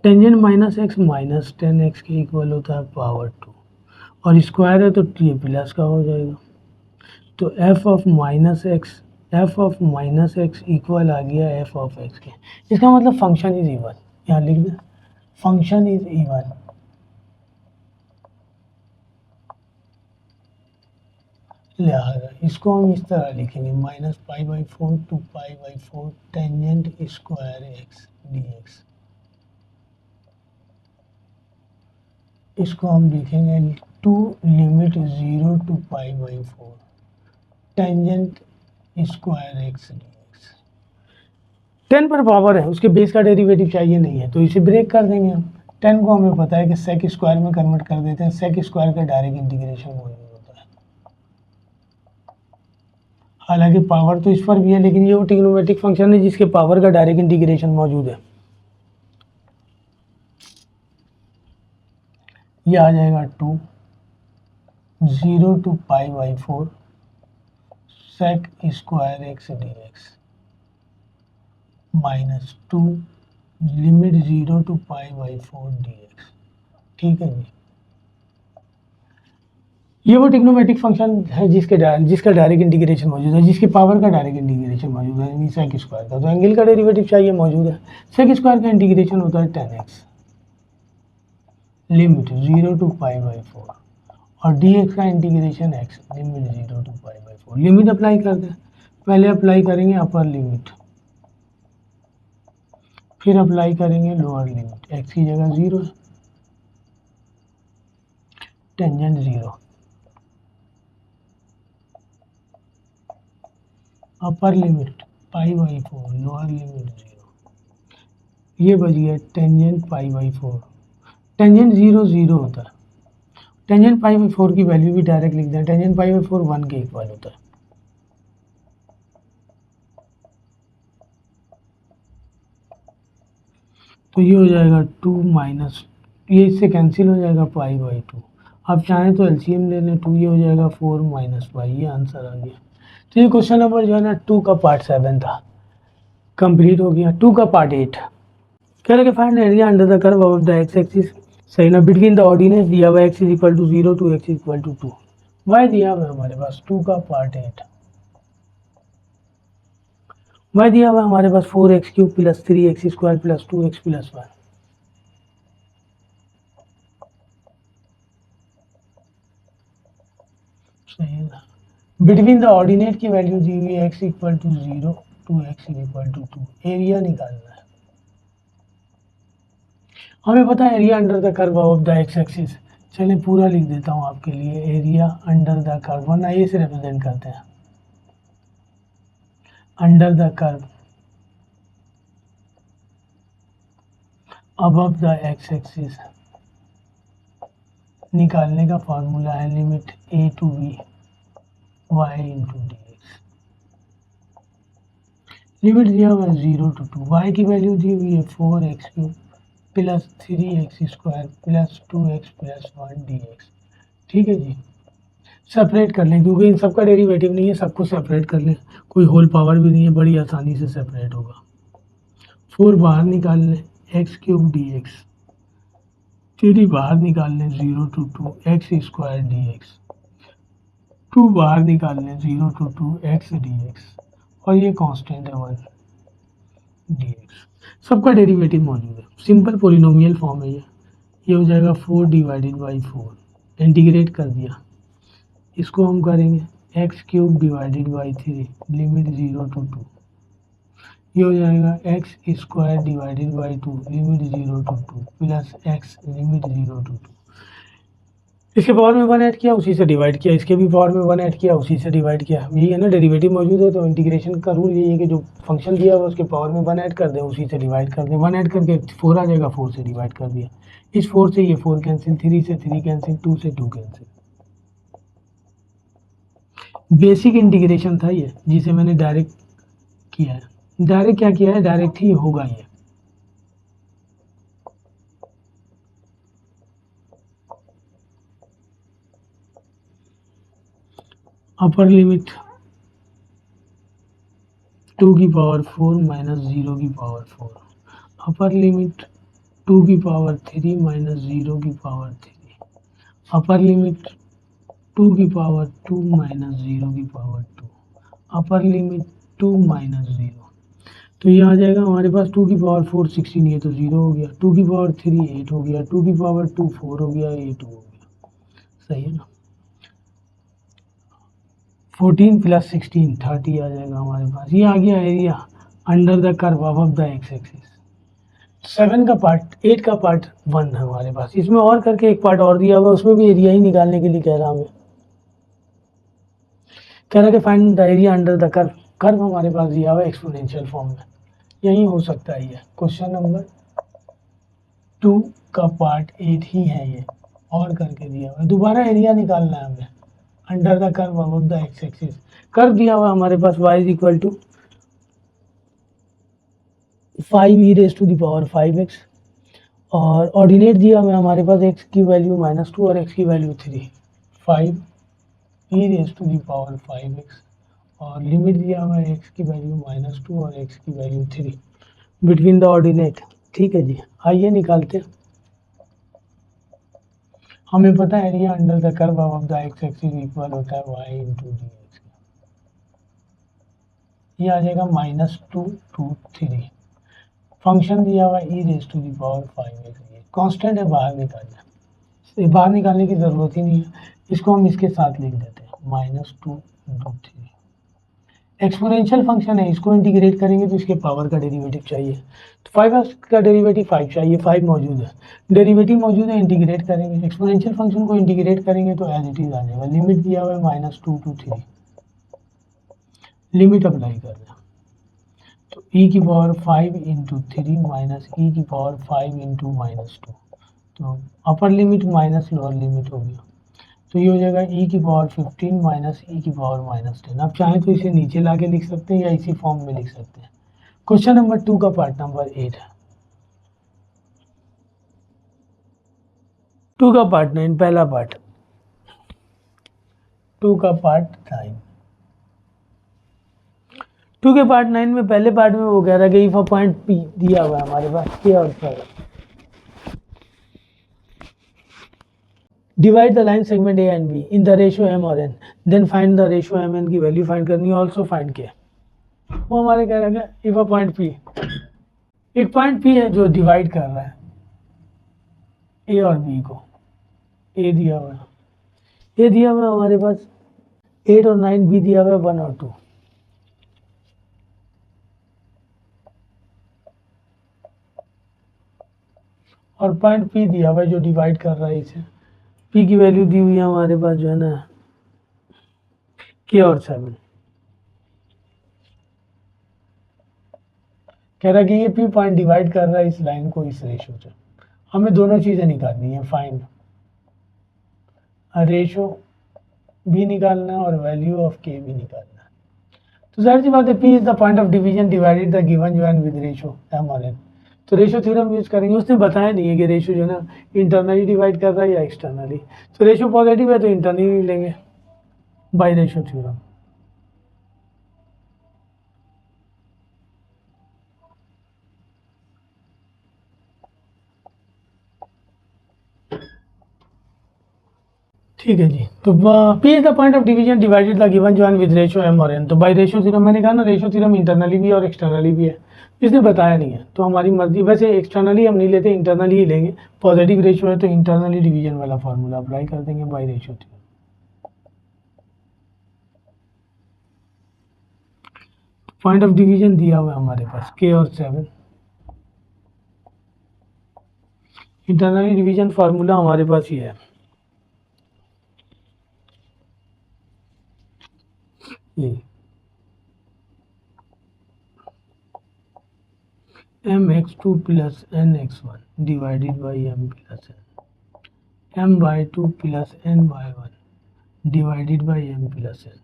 tangent minus x minus 10x के इक्वल होता है पावर 2, और स्क्वायर है तो ये प्लस का हो जाएगा, तो f of minus x equal आ गया एफ ऑफ एक्स के। इसका मतलब फंक्शन इज इवन, यहाँ लिख दें फंक्शन इज इवन। लिहाजा इसको हम इस तरह लिखेंगे माइनस पाई/4 टू पाई/4 tangent square x d x. इसको हम लिखेंगे 2 लिमिट 0 टू पाई/4 tangent square x d x. 10 पर पावर है, उसके बेस का डेरिवेटिव चाहिए नहीं है, तो इसे ब्रेक कर देंगे हम। 10 को हमें पता है कि सेक स्क्वायर में कन्वर्ट कर देते हैं, सेक स्क्वायर का डायरेक्ट इंटीग्रेशन मौजूद होता है। हालांकि पावर तो इस पर भी है, लेकिन ये वो ट्रिग्नोमेट्रिक फंक्शन है जिसके पावर का डायरेक्ट इंटीग्रेशन मौजूद है। ये आ जाएगा 2 0 to π/4 sec square x d x minus 2 limit 0 to π/4 dx। ठीक है जी, ये वो ट्रिग्नोमेट्रिक फंक्शन है जिसका डायरेक्ट इंटीग्रेशन मौजूद है, जिसकी पावर का डायरेक्ट इंटीग्रेशन मौजूद है, यानी सेक स्क्वायर का। तो एंगल का डेरिवेटिव चाहिए, मौजूद है। सेक स्क्वायर का इंटीग्रेशन होता है 10x लिमिट 0 to π/4 और dx का integration x limit 0 to π/4। Limit apply करते हैं, पहले अप्लाई करेंगे अपर लिमिट, फिर अप्लाई करेंगे लोअर लिमिट। x की जगह 0 है, tangent 0, upper limit π/4, lower limit 0। ये बच गया टेंजेंट π/4। टेंजेंट 0 0 होता है, टेंजेंट π/4 की वैल्यू भी डायरेक्ट लिख दें। टेंजेंट π/4 1 के इक्वल होता है। तो ये हो जाएगा 2 माइनस, ये इससे कैंसिल हो जाएगा π/2। आप चाहें तो एलसीएम ले लें, 2 ये हो जाएगा 4 माइनस पाई, ये आंसर आ गया। तो ये क्वेश्चन नंबर जो है ना 2 का पार्ट 7 था, कंप्लीट हो गया। 2 का पार्ट 8 कह रहे find area under the curve of the x axis, सही ना, बिटवीन द ऑर्डिनेट दिया हुआ x equal to 0 to x equal to 2। Y दिया हुआ हमारे पास 2 का पार्ट 8, वाई दिया हुआ हमारे पास 4x³ plus 3x² plus 2x plus 1। सही है ना, बिटवीन द ऑर्डिनेट की वैल्यू दी हुई है x equal to 0 to x equal to 2। Area निकालना है हमें, पता है area under the curve of the x axis. चलिए पूरा लिख देता हूँ आपके लिए, एरिया अंडर द कर्व, वरना ये से रिप्रेजेंट करते हैं, under the curve above the x axis. निकालने का फॉर्मूला है limit a to b y into d x. Limit दिया हुआ है 0 to 2, y की वैल्यू दी हुई है 4x³ plus 3x² plus 2x plus 1 dx। ठीक है जी, सेपरेट कर लें क्योंकि इन सबका डेरिवेटिव नहीं है, सबको सेपरेट कर लें, कोई होल पावर भी नहीं है, बड़ी आसानी से सेपरेट होगा। 4 बाहर निकाल लें, x³ dx, 3 बाहर निकाल लें 0 to 2 x² dx, 2 बाहर निकाल लें 0 to 2 x dx, और ये कांस्टेंट है 1 dx। सबका डेरिवेटिव मौजूद है, सिंपल पोलिनोमियल फॉर्म है ये हो जाएगा 4 डिवाइडेड बाई 4, इंटीग्रेट कर दिया, इसको हम करेंगे x³ divided by 3 limit 0 to 2, ये हो जाएगा x² divided by 2 limit 0 to 2 plus x limit 0 to 2। इसके पावर में 1 ऐड किया, उसी से डिवाइड किया, इसके भी पावर में 1 ऐड किया, उसी से डिवाइड किया। यही है ना, डेरिवेटिव मौजूद है तो इंटीग्रेशन का रूल यही है कि जो फंक्शन दिया हुआ उसके पावर में 1 ऐड कर दें, उसी से डिवाइड कर दें। 1 ऐड करके 4 आ जाएगा, 4 से डिवाइड कर दिया, इस 4 से ये 4 कैंसिल, 3 से 3 कैंसिल, 2 से 2 कैंसिल। बेसिक इंटीग्रेशन था ये, जिसे मैंने डायरेक्ट किया है। डायरेक्ट क्या किया है, डायरेक्ट ही होगा ये। अपर लिमिट 2 की पावर 4 माइनस 0 की पावर 4, अपर लिमिट 2 की पावर 3 माइनस 0 की पावर 3, अपर लिमिट 2 की पावर 2 माइनस 0 की पावर 2, अपर लिमिट 2 माइनस 0। तो ये आ जाएगा हमारे पास 2 की पावर 4 16 है तो 0 हो गया, 2 की पावर 3 8 हो गया, 2 की पावर 2 4 हो गया, 8 हो गया। सही है ना, 14 प्लस 16 30 आ जाएगा हमारे पास। ये आ गया area under the curve above the x axis. 7 का पार्ट 8 का पार्ट 1 है हमारे पास, इसमें और करके एक पार्ट और दिया हुआ, उसमें भी एरिया ही निकालने के लिए कह रहा हमें, कह रहा है कि find the area under the curve. Curve हमारे पास दिया हुआ है एक्सपोनेंशियल फॉर्म में, यही हो सकता है ये क्वेश्चन नंबर 2 का पार्ट 8 ही है ये, और करके दिया हुआ है। दोबारा एरिया निकालना है हमें under the curve about the x axis. Curve दिया हुआ हमारे पास y is equal to 5e⁻⁵ और ऑर्डिनेट दिया हुआ हमारे पास x की वैल्यू -2 और x की वैल्यू 3। 5e⁻⁵ और लिमिट दिया हुआ है x की वैल्यू -2 और x की वैल्यू 3 बिटवीन द ऑर्डिनेट। ठीक है जी, आइए निकालते हैं। हमें पता है area under the curve of the x axis equal होता है y इंटू डी एक्स। ये आ जाएगा -2 to 3। फंक्शन दिया हुआ e⁻⁵ कांस्टेंट है, बाहर निकालना, बाहर निकालने की ज़रूरत ही नहीं है, इसको हम इसके साथ लिख देते हैं -2 into 3। एक्सपोनेंशियल फंक्शन है, इसको इंटीग्रेट करेंगे तो इसके पावर का डेरिवेटिव चाहिए, तो 5 का डेरिवेटिव 5 चाहिए, 5 मौजूद है, डेरिवेटिव मौजूद है, इंटीग्रेट करेंगे, एक्सपोनेंशियल फंक्शन को इंटीग्रेट करेंगे तो एज इट इज आ जाएगा। लिमिट दिया हुआ है -2 to 3, लिमिट अप्लाई कर दें तो e⁻⁵ into 3 minus e⁻⁵ into -2, तो upper limit minus lower limit हो गया, तो ये हो जाएगा e⁻15 माइनस e⁻−10। आप चाहें तो इसे नीचे लाके लिख सकते हैं या इसी फॉर्म में लिख सकते हैं। क्वेश्चन नंबर 2 का पार्ट नंबर 8 है। 2 का पार्ट 9, पहला पार्ट 2 का पार्ट 9। 2 के पार्ट 9 में पहले पार्ट में वो कह रहा है कि इफ अ पॉइंट P दिया हुआ है हमारे पास K और 7, divide the line segment A and B in the ratio M और N, then find the ratio M N की वैल्यू फाइंड करनी है, ऑल्सो फाइंड K। वो हमारे कह रहा है इफ अ पॉइंट P, एक पॉइंट P है जो डिवाइड कर रहा है A और B को। A दिया हुआ है, A दिया हुआ है हमारे पास 8 और 9, B दिया हुआ है 1 और 2। और पॉइंट P दिया हुआ है जो डिवाइड कर रहा है इसे। P की वैल्यू दी हुई है हमारे पास जो है ना K और 7। कह रहा है कि ये P पॉइंट डिवाइड कर रहा है इस लाइन को इस रेशियो से। हमें दोनों चीज़ें निकालनी है, फाइंड रेशियो भी निकालना है और वैल्यू ऑफ K भी निकालना है। तो जाहिर सी बात है P is the point of division divided the given जो है विद रेशियो M और N। तो रेशियो थ्योरम यूज करेंगे। उसने बताया नहीं है कि रेशियो जो है ना इंटरनली डिवाइड कर रहा है या एक्सटर्नली, तो रेशियो पॉजिटिव है तो इंटरनली लेंगे बाय रेशियो थ्योरम। ठीक है जी, तो P is the point of division divided the given जो विद रेशियो M और N। तो बाय रेशियो थ्योरम, मैंने कहा ना रेशियो थ्योरम इंटरनली भी है और एक्सटर्नली भी है, इसने बताया नहीं है तो हमारी मर्जी। वैसे एक्सटर्नली हम नहीं लेते, इंटरनली ही लेंगे। पॉजिटिव रेशियो है तो इंटरनली डिवीजन वाला फार्मूला अप्लाई कर देंगे by ratio theorem. Point of division दिया हुआ है हमारे पास K और 7। इंटरनली डिवीजन फार्मूला हमारे पास ये है, ये mx2 plus nx1 divided by m plus n, m/2 plus n/1 divided by m plus n।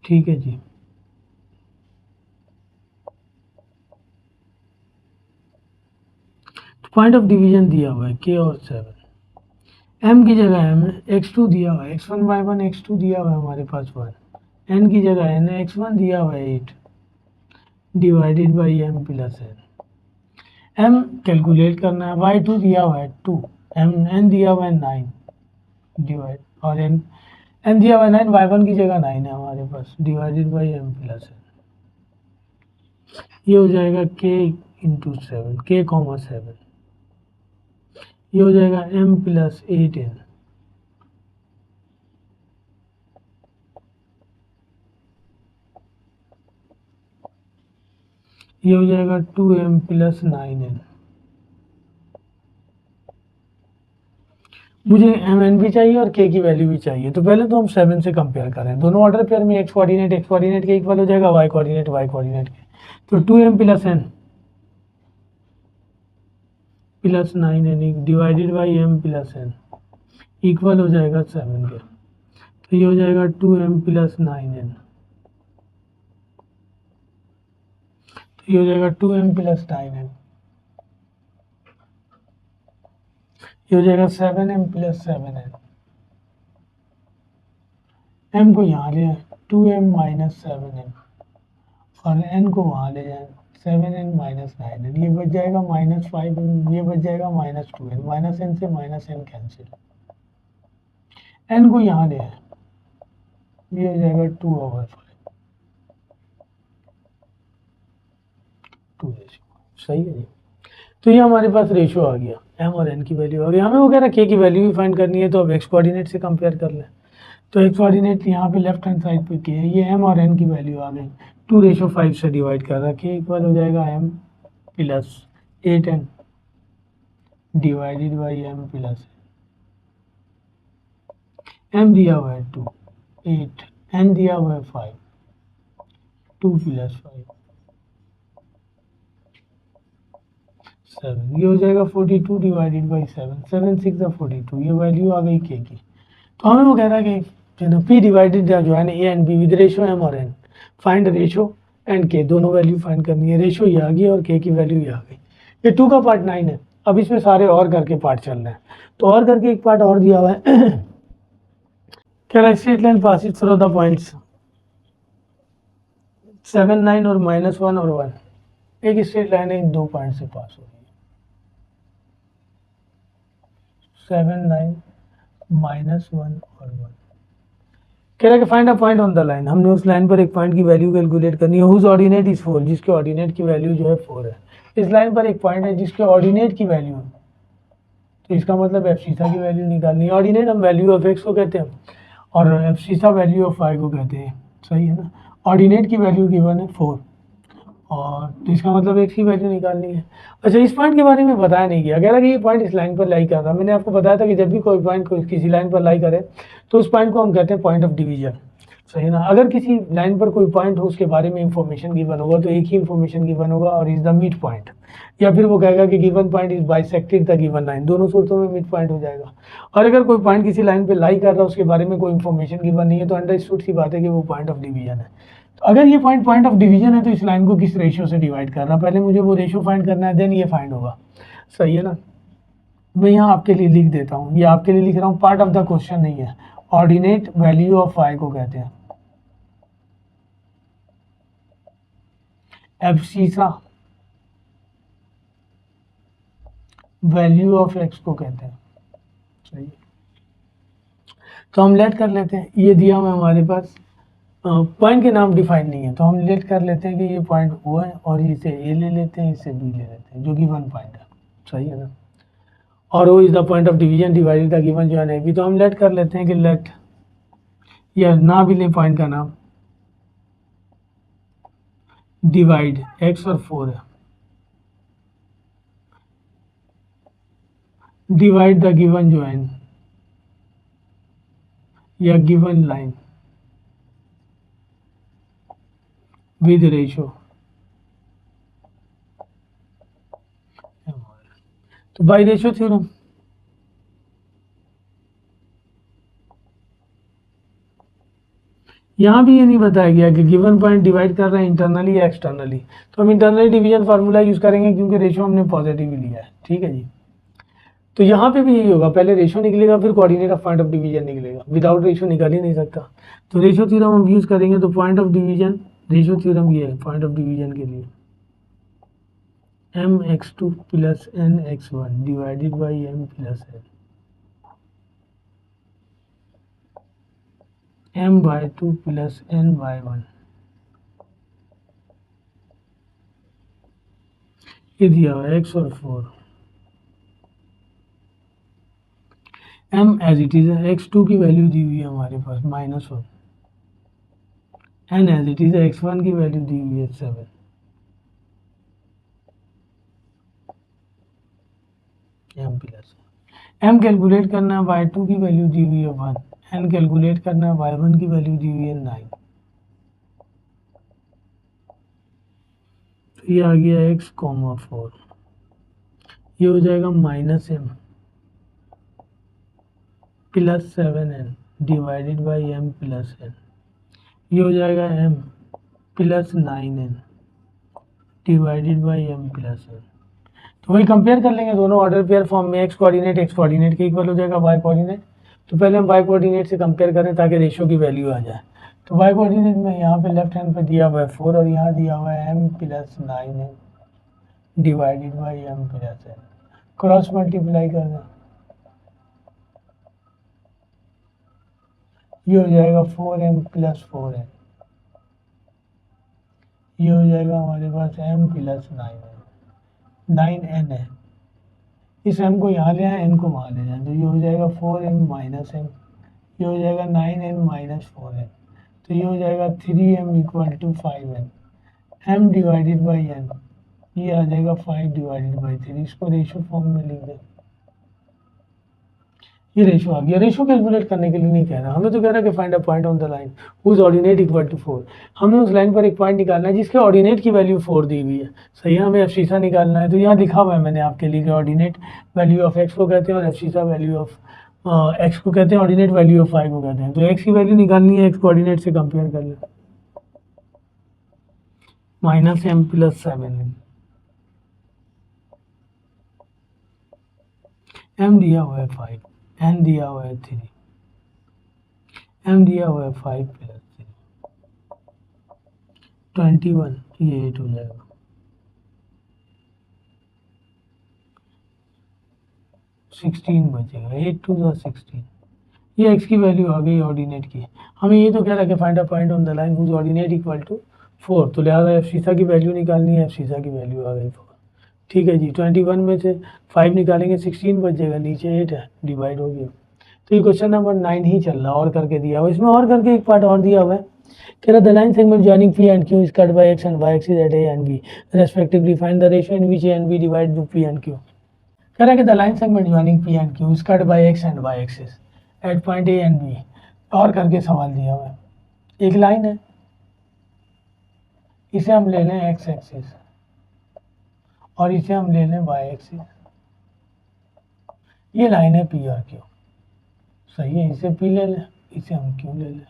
ठीक है जी, पॉइंट ऑफ डिवीजन दिया हुआ है K और 7, m की जगह m है, x2 दिया हुआ है, x1/1 x2 दिया हुआ है हमारे पास 1, n की जगह n है, x1 दिया हुआ है 8 divided by m plus n। m calculate करना है, y2 दिया हुआ है 2, n दिया हुआ है 9 डिवाइड, और n दिया हुआ है 9, y1 की जगह 9 है हमारे पास, divided by m plus n। ये हो जाएगा k इंटू 7, k, 7, ये हो जाएगा m प्लस 8n। ये हो जाएगा 2m प्लस 9n। मुझे एम एन भी चाहिए और के की वैल्यू भी चाहिए, तो पहले तो हम 7 से कंपेयर करें। दोनों ऑर्डर पेयर में एक्स कोऑर्डिनेट के इक्वल हो जाएगा, वाई कोऑर्डिनेट के, तो 2m plus n plus 9n divided by m plus n। Equal हो जाएगा 7 के। तो ये हो जाएगा 2m प्लस 9n। तो ये हो जाएगा 2m प्लस 9n। ये हो जाएगा 7m प्लस 7n। m को यहाँ ले आए 2m माइनस 7n और n को वहाँ ले जाए 7n माइनस 9n। ये बच जाएगा -5, ये बच जाएगा -2n। माइनस n से माइनस n कैंसिल, n को यहाँ ले आए, ये हो जाएगा 2/5 2 रेशियो। सही है जी। तो ये हमारे पास रेशियो आ गया, m और n की वैल्यू आ गई। हमें वगैरह k की वैल्यू भी फाइंड करनी है, तो अब x कोऑर्डिनेट से कंपेयर कर लें। तो x कोऑर्डिनेट यहाँ पे लेफ्ट हैंड साइड पे k है, ये m और n की वैल्यू आ गई। 2/5 से डिवाइड कर रहा है, k इक्वल हो जाएगा m plus 8n divided by m plus m दिया हुआ है 2, 8, n दिया हुआ है 5, 2 प्लस 5 7। ये हो जाएगा 42 डिवाइडेड बाई 7, 7 6 42। ये वैल्यू आ गई k की। तो हमें वो कह रहा है कि p डिवाइडेड जो है ना a and b with ratio m और n, find ratio and k, दोनों वैल्यू फाइंड करनी है। रेशियो ये आ गई और k की वैल्यू ये आ गई। ये 2 का पार्ट 9 है। अब इसमें सारे और करके पार्ट चल रहे हैं। तो और करके एक पार्ट और दिया हुआ है कह रहा है straight line passes through the points 7 9 और -1 और 1। एक स्ट्रेट लाइन है इन 2 पॉइंट से पास हो रही है, 7 9 -1 और 1। कह रहा है कि find a point on the line. हमने उस लाइन पर एक पॉइंट की वैल्यू कैलकुलेट करनी है, हुज ऑर्डिनेट इज 4, जिसके ऑर्डिनेट की वैल्यू जो है 4 है। इस लाइन पर एक पॉइंट है जिसके ऑर्डिनेट की वैल्यू, तो इसका मतलब एफ सीसा की वैल्यू निकालनी है। ऑर्डिनेट हम वैल्यू ऑफ एक्स को कहते हैं और एफ सीसा वैल्यू ऑफ वाई को कहते हैं। सही है ना। ऑर्डिनेट की वैल्यू गिवन है 4 और तो इसका मतलब एक्स की वैल्यू निकालनी है। अच्छा, इस पॉइंट के बारे में बताया नहीं गया। कह रहा कि ये पॉइंट इस लाइन पर लाई कर रहा है। मैंने आपको बताया था कि जब भी कोई पॉइंट को किसी लाइन पर लाई करे तो उस पॉइंट को हम कहते हैं पॉइंट ऑफ डिवीजन। सही ना। अगर किसी लाइन पर कोई पॉइंट हो उसके बारे में इंफॉर्मेशन गिवन होगा तो एक ही इंफॉर्मेशन गिवन होगा और इज द मिड पॉइंट, या फिर वो कहेगा कि given point is bisected the given line. दोनों सूरतों में मिड पॉइंट हो जाएगा। और अगर कोई पॉइंट किसी लाइन पे लाई कर रहा है उसके बारे में कोई इंफॉर्मेशन गिवन नहीं है तो अंडरस्टूड सी बात है कि वो पॉइंट ऑफ डिवीजन है। तो अगर ये पॉइंट ऑफ डिवीजन है तो इस लाइन को किस रेशियो से डिवाइड कर रहा है, पहले मुझे वो रेशियो फाइंड करना है, देन ये फाइंड होगा। सही है ना। मैं यहाँ आपके लिए लिख देता हूँ, ये आपके लिए लिख रहा हूँ, पार्ट ऑफ द क्वेश्चन नहीं है। ऑर्डिनेट वैल्यू ऑफ वाई को कहते हैं एब्सिसा, वैल्यू ऑफ एक्स को कहते हैं। सही। तो हम लेट कर लेते हैं, ये दिया हुआ हमारे पास पॉइंट के नाम डिफाइन नहीं है, तो हम लेट कर लेते हैं कि ये पॉइंट ओ है और इसे ए ले लेते हैं, इसे बी ले लेते हैं, जो गिवन पॉइंट है। सही है ना। और O is the point of division divided the given जो है बी। तो हम लेट कर लेते हैं कि लेट, या ना भी लें पॉइंट का नाम, डिवाइड एक्स और 4 है, डिवाइड द गिवन जो है या गिवन लाइन विद रेशियो। तो बाय रेशियो थ्योरम, यहाँ भी ये नहीं बताया गया कि गिवन पॉइंट डिवाइड कर रहे हैं इंटरनली या एक्सटर्नली। तो हम इंटरनली डिवीजन फार्मूला यूज करेंगे क्योंकि रेशियो हमने पॉजिटिव ही लिया है। ठीक है जी। तो यहाँ पे भी यही होगा, पहले रेशियो निकलेगा फिर coordinate of point of division निकलेगा। विदाउट रेशियो निकल ही नहीं सकता। तो रेशियो थ्योरम हम यूज करेंगे। तो point of division, ratio theorem ये है पॉइंट ऑफ डिवीजन के लिए, mx2 plus nx1 divided by m plus n, m/2 plus n/1। ये दिया हुआ है x और 4, m एज इट इज है, x2 की वैल्यू दी हुई है हमारे पास -1, n एज इट इज है, x1 की वैल्यू दी हुई है 7, m प्लस m कैलकुलेट करना है, y2 की वैल्यू दी हुई है 1, n कैलकुलेट करना है, y1 की वैल्यू दी हुई है 9। तो ये आ गया x, 4, ये हो जाएगा -m plus 7n divided by m plus n, ये हो जाएगा m plus 9n divided by m plus n। तो वही कंपेयर कर लेंगे दोनों ऑर्डर पेयर फॉर्म में, x कोऑर्डिनेट के इक्वल हो जाएगा y कोऑर्डिनेट। तो पहले हम y कोऑर्डिनेट से कंपेयर करें ताकि रेशियो की वैल्यू आ जाए। तो y कोऑर्डिनेट में यहाँ पे लेफ्ट हैंड पे दिया हुआ है 4 और यहाँ दिया हुआ है m plus 9n divided by m plus n, cross multiply कर दें, ये हो जाएगा 4m प्लस 4n, ये हो जाएगा हमारे पास m प्लस 9n है, इस m को यहाँ ले आए, n को वहाँ ले जाए, तो ये हो जाएगा 4m माइनस m, ये हो जाएगा 9n माइनस 4n, तो ये हो जाएगा 3m equal to 5n, m divided by n, ये आ जाएगा 5 डिवाइडेड बाई 3, इसको रेशियो फॉर्म में लिख दें। ये रेशियो आ गया। रेशियो कैलकुलेट करने के लिए नहीं कह रहा, हमें तो कह रहा है कि find a point on the line whose ordinate equal to 4। हमने उस लाइन पर एक पॉइंट निकालना है जिसके ऑर्डिनेट की वैल्यू 4 दी हुई है, सही है। हमें एफसीसा निकालना है, तो यहाँ लिखा हुआ है मैंने आपके लिए कि ऑर्डिनेट वैल्यू ऑफ एक्स को कहते हैं और एफसीसा वैल्यू ऑफ एक्स को कहते हैं, ऑर्डिनेट वैल्यू ऑफ वाई को कहते हैं। तो एक्स की वैल्यू निकालनी है, एक्स कोऑर्डिनेट से कंपेयर कर लें, minus m plus 7n, m दिया हुआ है 5, n दिया हुआ है 3, m दिया हुआ है 5 प्लस 3 21, ये 8 हो जाएगा, 16 बचेगा, 8 टू 16। ये x की वैल्यू आ गई ऑर्डिनेट की। हमें ये तो कह रहा है कि find a point on the line whose ordinate equal to 4, तो लिहाजा एफसीसा की वैल्यू निकालनी है, एफसीसा की वैल्यू आ गई 4। ठीक है जी, 21 में से 5 निकालेंगे 16 बच जाएगा, नीचे 8 है, डिवाइड हो गया। तो ये क्वेश्चन नंबर 9 ही चल रहा, और करके दिया हुआ, इसमें और करके एक पार्ट और दिया हुआ है, कह रहा the line segment joining P and Q is cut by x and y axis at A and B respectively, find the ratio in which A and B divide to P and Q। कह रहा है कि the line segment joining P and Q is cut by x and y axis at point A and B, और करके सवाल दिया हुआ है। एक लाइन है, इसे हम ले लें x एक्सिस और इसे हम ले लें y एक्सिस, ये लाइन है P और Q, सही है। इसे P ले लें, इसे हम Q ले लें,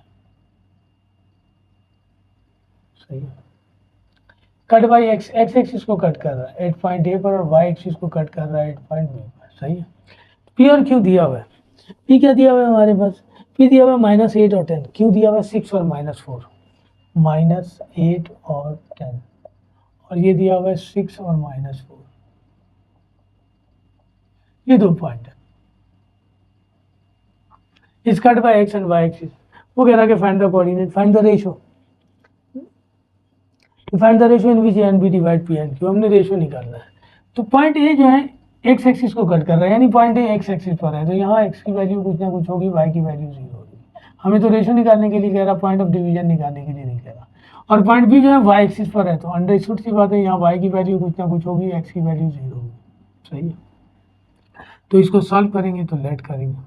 सही है। Cut by x, x axis को कट कर रहा है 8 पॉइंट A पर और y एक्सिस को कट कर रहा है 8 पॉइंट B पर, सही है। P और Q दिया हुआ है, P क्या दिया हुआ है हमारे पास, P दिया हुआ है -8 और 10, Q दिया हुआ है 6 और -4, -8 और 10, और ये दिया हुआ है 6 और -4, ये दो पॉइंट है। Is cut by x and y axis, वो कह रहा है कि find the coordinate, find the ratio, find the ratio in which A and B divide P and Q, हमने रेशियो निकालना है। तो पॉइंट ए जो है x एक्सिस को कट कर रहा है, यानी पॉइंट ए x एक्सिस पर है, तो यहाँ x की वैल्यू कुछ ना कुछ होगी, y की वैल्यू 0 होगी। हमें तो रेशियो निकालने के लिए कह रहा, पॉइंट ऑफ डिवीजन निकालने के लिए नहीं कह रहा। और पॉइंट बी जो है y एक्सिस पर है, तो अंडरस्टूड सी बात है, यहाँ y की वैल्यू कुछ ना कुछ होगी, x की वैल्यू 0 होगी, सही है। तो इसको सॉल्व करेंगे तो लेट करेंगे,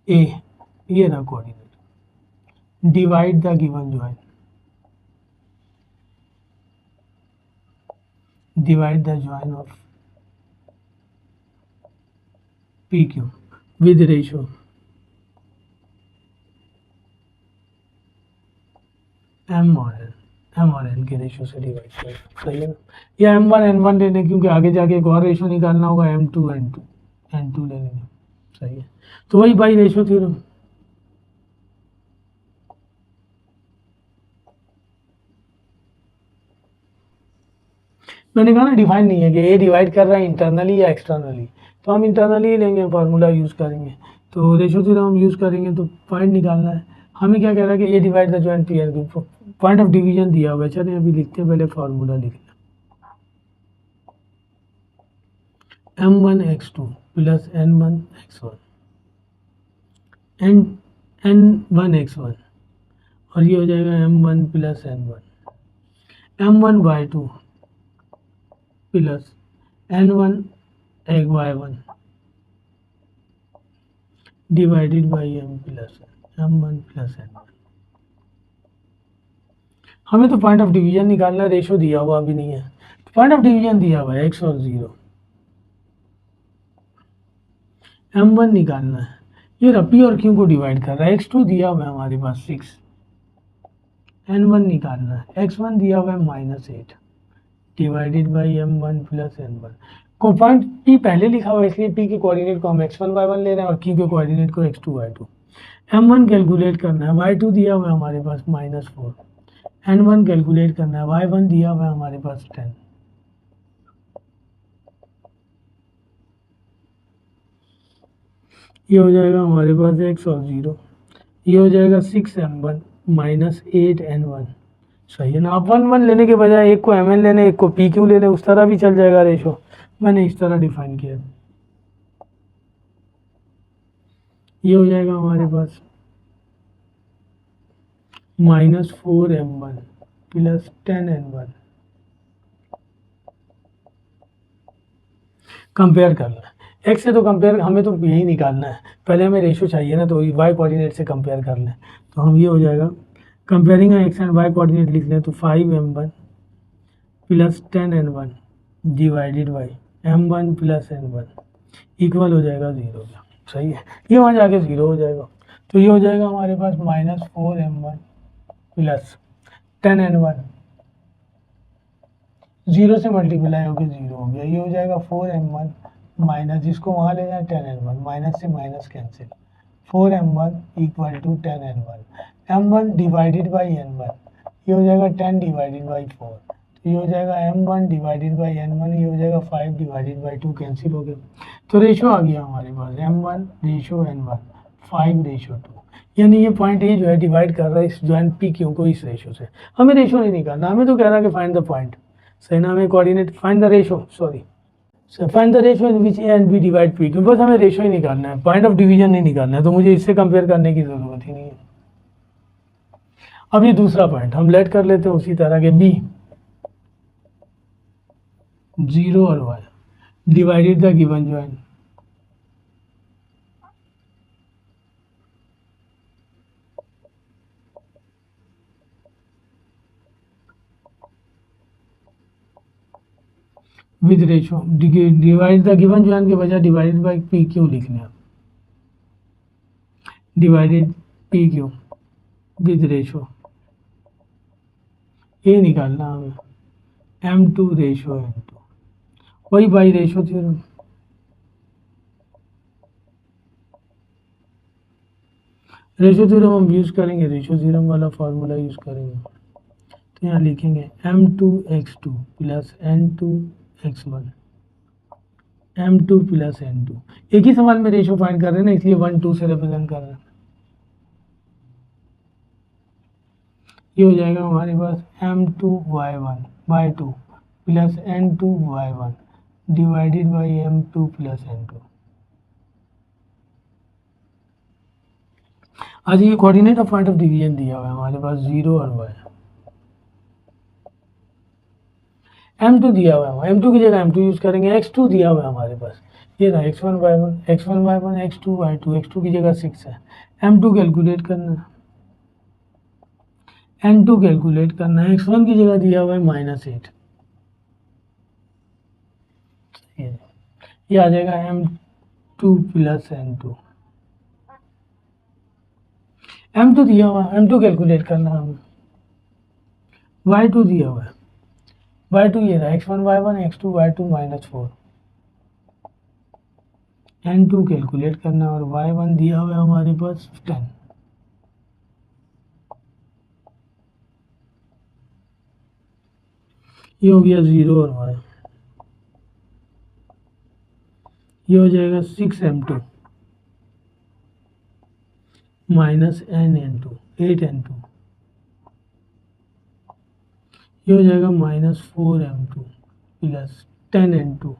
ए ये रहा coordinate, divide the given join, divide the join of PQ with ratio M और N के रेशियो से डिवाइड करें, सही है ना। या M1 N1 ले लें, क्योंकि आगे जाके एक और रेशियो निकालना होगा, M2 N2 ले लेंगे, सही है। तो वही बाई रेशियो थ्योरम, मैंने कहा ना डिफाइन नहीं है कि ए डिवाइड कर रहा है इंटरनली या एक्सटर्नली, तो हम इंटरनली ही लेंगे, फार्मूला यूज़ करेंगे। तो रेशियो थ्योरम हम यूज़ करेंगे, तो पॉइंट निकालना है। हमें क्या कह रहा है कि A divide the joint P and Q, point of division दिया हुआ है। चलिए अभी लिखते हैं, पहले फार्मूला लिख लें, M1x2 प्लस N1x1 N1x1, और ये हो जाएगा M1 plus N1, M1y2 plus N1 y1 divided by M plus M1 plus N1। हमें तो पॉइंट ऑफ डिवीजन निकालना, रेशियो दिया हुआ भी नहीं है, तो पॉइंट ऑफ डिवीजन दिया हुआ है x और 0, m1 निकालना है। ये पी और क्यू को डिवाइड कर रहा है। x2 दिया हुआ है हमारे पास 6, n1 निकालना है। x1 दिया हुआ है -8 divided by m1 plus n1। को पॉइंट p पहले लिखा हुआ है इसलिए p के कोऑर्डिनेट को हम x1 y1 ले रहे हैं और q के कोऑर्डिनेट को x2 y2। m1 कैलकुलेट करना है, y2 दिया हुआ है हमारे पास -4, n1 कैलकुलेट करना है, y1 दिया हुआ है हमारे पास 10। ये हो जाएगा हमारे पास x और 0, ये हो जाएगा 6m1 -8n1। सही है ना। आप 1 1 लेने के बजाय एक को mn लेने एक को pq ले लें, उस तरह भी चल जाएगा रेशो। मैंने इस तरह डिफाइन किया। ये हो जाएगा हमारे पास -4m1 प्लस 10n1। कंपेयर करना है x से, तो कंपेयर हमें तो यही निकालना है, पहले हमें रेशो चाहिए ना, तो y कोऑर्डिनेट से कंपेयर कर लें। तो हम ये हो जाएगा comparing x and y coordinate लिख लें तो 5m1 plus 10n1 divided by m1 plus n1 equal हो जाएगा 0 का। सही है, ये वहाँ जाके 0 हो जाएगा। तो ये हो जाएगा हमारे पास -4m1 प्लस 10n1, 0 से मल्टीप्लाई होकर 0 हो गया। ये हो जाएगा 4m1 माइनस, जिसको वहाँ ले जाए 10n1, माइनस से minus cancel, 4m1 equal to 10n1, m1 divided by n1, ये हो जाएगा 10 डिवाइडेड बाई 4, तो ये हो जाएगा m1 डिवाइडेड बाई n1, ये हो जाएगा 5 डिवाइडेड बाई 2, कैंसिल हो गया। तो रेशो आ गया हमारे पास m1 रेशो n1 5 रेशो 2, यानी ये पॉइंट ए जो है डिवाइड कर रहा है इस जॉइंट पी क्यू को इस रेशो से। हमें रेशो नहीं निकालना, हमें तो कह रहा है कि फाइंड द पॉइंट। सही ना, हमें coordinate find the ratio, sorry find the ratio in which A and B divide P Q, बस हमें रेशो ही निकालना है, पॉइंट ऑफ डिवीजन नहीं निकालना है, तो मुझे इससे कंपेयर करने की जरूरत ही नहीं है। अब ये दूसरा पॉइंट हम लेट कर लेते हैं उसी तरह के बी 0 और y divided the given joint with ratio, divide the given joint के बजाय डिवाइडेड बाई पी क्यू लिखना है, divided P Q with ratio, ये निकालना हमें m2 रेशो n2, वही by ratio theorem. Ratio theorem हम यूज करेंगे, रेशो थ्योरम वाला फार्मूला यूज करेंगे। तो यहाँ लिखेंगे m2x2 plus n2x1 m2 plus n2। एक ही सवाल में रेशो फाइंड कर रहे हैं ना, इसलिए 1 2 से रिप्रेजेंट कर रहे हैं। ये हो जाएगा हमारे पास m2y1 by 2 plus n2y1 divided by m2 plus n2। आज ये coordinate of point of division दिया हुआ है हमारे पास 0 और y, m2 दिया हुआ है, m2 की जगह m2 यूज करेंगे, x2 दिया हुआ है हमारे पास, ये ना x1 y1 x2 y2, x2 की जगह 6 है, m2 कैलकुलेट करना है, n2 कैलकुलेट करना है, x1 की जगह दिया हुआ है -8, ये आ जाएगा m2 प्लस n2, m2 दिया हुआ है, m2 कैलकुलेट करना है हमें, y2 दिया हुआ है, y2 ये रहा x1 y1 x2 y2 -4, n2 calculate करना और y1 दिया हुआ है हमारे पास 10। ये हो गया 0 और y, ये हो जाएगा 6m2 माइनस n(n)2 8n2, ये हो जाएगा -4m2 प्लस 10n2।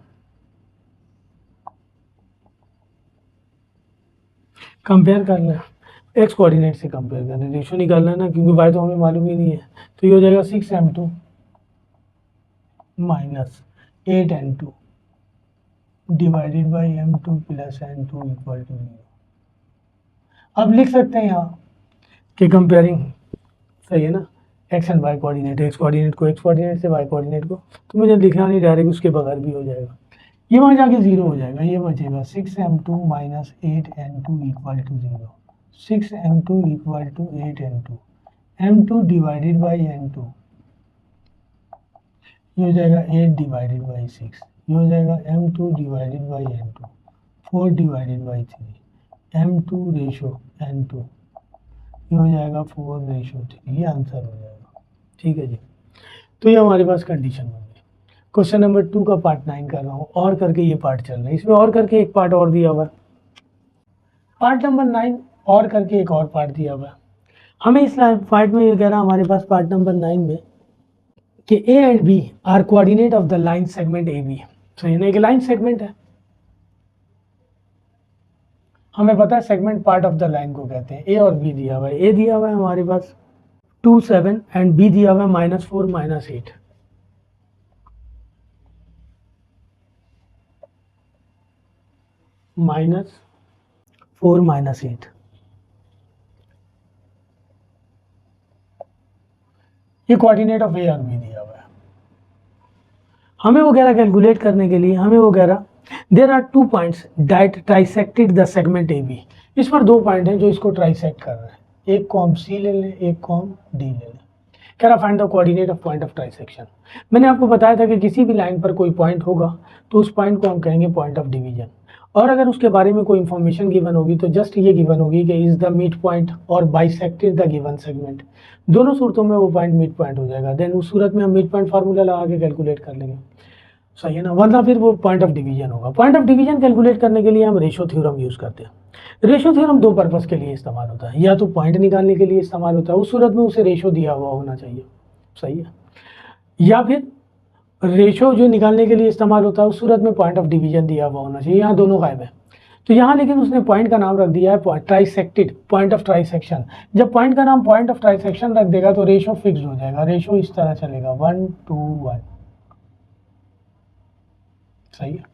कंपेयर करना है, एक्स कोऑर्डिनेट से कंपेयर करना है, रेशो निकालना है ना, क्योंकि वाई तो हमें मालूम ही नहीं है। तो ये हो जाएगा 6m2 minus 8n2 divided by m2 plus n2 equal to 0। अब लिख सकते हैं यहाँ कि कंपेयरिंग, सही है ना, x and y coordinate, x coordinate को एक्स कोऑर्डिनेट से वाई कोऑर्डिनेट को, तो मुझे लिखना नहीं, डायरेक्ट उसके बगैर भी हो जाएगा। ये वहाँ जाके 0 हो जाएगा, ये बचेगा 6m2 minus 8n2 equal to 0। 6m2 equal to 8n2, m2 divided by n2 ये हो जाएगा 8 डिवाइडेड बाई 6, ये हो जाएगा m2 divided by n2, 4 divided by 3, m2 ratio n2 ये हो जाएगा 4 रेशो 3, ये आंसर हो जाएगा। ठीक है जी, तो ये हमारे पास कंडीशन बन गई। क्वेश्चन नंबर 2 का पार्ट 9 कर रहा हूँ, और करके ये पार्ट चल रहा है, इसमें और करके एक पार्ट और दिया हुआ है। पार्ट नंबर 9 और करके एक और पार्ट दिया हुआ है। हमें इस पार्ट में ये कह रहा है हमारे पास पार्ट नंबर 9 में कि A and B are coordinate of the line segment A B. तो ये एक लाइन सेगमेंट है, हमें पता है segment part of the line को कहते हैं। ए और बी दिया हुआ है, ए दिया हुआ है हमारे पास 2 7 एंड बी दिया हुआ है -4 -8। -4 -8 ये कोऑर्डिनेट ऑफ ए और बी दिया हुआ है। हमें वो कह रहा कैलकुलेट करने के लिए, हमें वो कह रहा there are 2 points that trisected the segment A B. इस पर 2 पॉइंट हैं जो इसको ट्राइसेक्ट कर रहे हैं, एक को हम सी ले लें, एक को हम डी ले लें। कह रहा find the coordinate of point of trisection. मैंने आपको बताया था कि किसी भी लाइन पर कोई पॉइंट होगा तो उस पॉइंट को हम कहेंगे पॉइंट ऑफ डिवीजन, और अगर उसके बारे में कोई इन्फॉर्मेशन गिवन होगी तो जस्ट ये गिवन होगी कि इज द मिड पॉइंट और बाइसेक्टेड द गिवन सेगमेंट। दोनों सूरतों में वो पॉइंट मिड पॉइंट हो जाएगा, देन उस सूरत में हम मिड पॉइंट फार्मूला लगा के कैलकुलेट कर लेंगे। सही है ना, वरना फिर वो पॉइंट ऑफ डिवीजन होगा। पॉइंट ऑफ डिवीजन कैलकुलेट करने के लिए हम रेशो थ्योरम यूज करते हैं। रेशो थ्योरम 2 पर्पस के लिए इस्तेमाल होता है, या तो पॉइंट निकालने के लिए इस्तेमाल होता है, उस सूरत में उसे रेशो दिया हुआ होना चाहिए, सही है, या फिर रेशो जो निकालने के लिए इस्तेमाल होता है उस सूरत में पॉइंट ऑफ डिवीजन दिया हुआ होना चाहिए। यहाँ दोनों गायब है, तो यहाँ लेकिन उसने पॉइंट का नाम रख दिया है ट्राइसेक्टेड, पॉइंट ऑफ ट्राइसेक्शन। जब पॉइंट का नाम पॉइंट ऑफ ट्राइसेक्शन रख देगा तो रेशो फिक्स हो जाएगा, रेशो इस तरह चलेगा 1 2 1, सही है।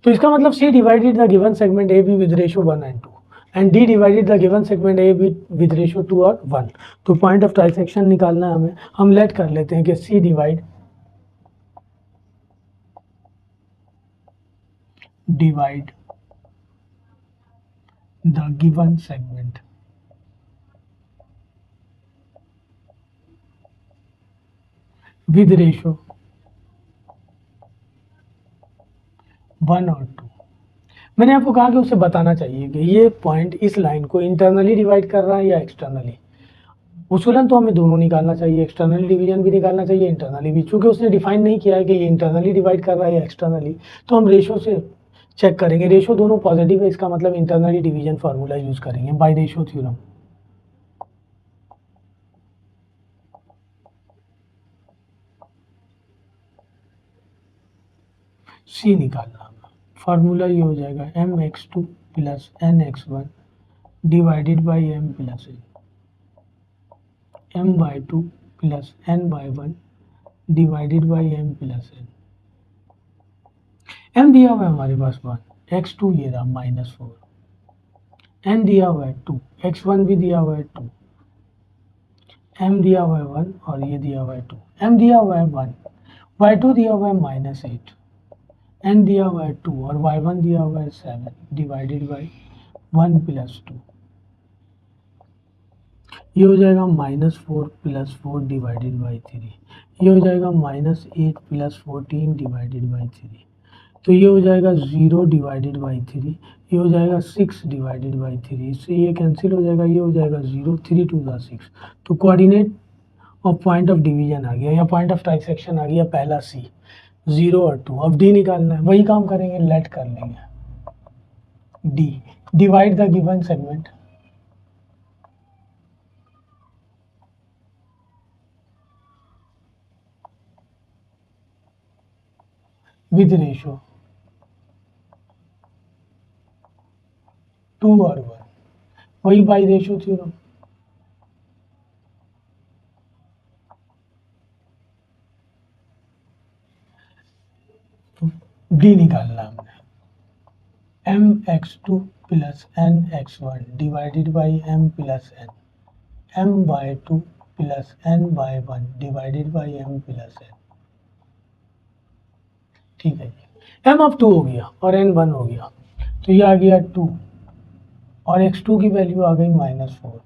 तो इसका मतलब C divided the given segment A B with ratio 1 and 2 and D divided the given segment A B with ratio 2 और 1। तो पॉइंट ऑफ ट्राइसेक्शन निकालना है हमें, हम लेट कर लेते हैं कि C divide the given segment with ratio 1 और 2। मैंने आपको कहा कि उसे बताना चाहिए कि ये पॉइंट इस लाइन को इंटरनली डिवाइड कर रहा है या एक्सटर्नली। उसूलन तो हमें दोनों निकालना चाहिए, एक्सटर्नल डिवीजन भी निकालना चाहिए, इंटरनली भी। चूंकि उसने डिफाइन नहीं किया है कि ये इंटरनली डिवाइड कर रहा है या एक्सटर्नली, तो हम रेशो से चेक करेंगे। रेशो दोनों पॉजिटिव है, इसका मतलब इंटरनली डिवीजन फार्मूला यूज करेंगे बाय रेशो थ्योरम। सी निकालना हमें, फार्मूला ये हो जाएगा mx2 plus nx1 divided by m plus n, m/2 plus n/1 divided by m plus n। m दिया हुआ है हमारे पास 1, x2 ये रहा -4, n दिया हुआ है 2, x1 भी दिया हुआ है 2, m दिया हुआ है 1 और ये दिया हुआ है 2, m दिया हुआ है 1, y2 दिया हुआ है -8, n दिया हुआ है 2 और y1 दिया हुआ है 7 डिवाइडेड बाई 1 प्लस 2। ये हो जाएगा -4 प्लस 4 डिवाइडेड बाई 3, ये हो जाएगा -8 प्लस 14 डिवाइडेड बाई 3, तो ये हो जाएगा 0 डिवाइडेड बाई 3, ये हो जाएगा 6 डिवाइडेड बाई 3, इससे ये कैंसिल हो जाएगा, ये हो जाएगा 0, 3 2 6। तो coordinate of point of division आ गया या पॉइंट ऑफ ट्राइसेक्शन आ गया पहला सी, 0 और 2। अब डी निकालना है, वही काम करेंगे, लेट कर लेंगे। D divide the given segment with ratio 2 और 1, वही बाई रेशो थ्योरम। डी निकालना हमने, mx2 plus nx1 divided by m plus n, m/2 plus n/1 divided by m plus n। ठीक है जी, m अब 2 हो गया और n 1 हो गया, तो ये आ गया 2 और x2 की वैल्यू आ गई -4,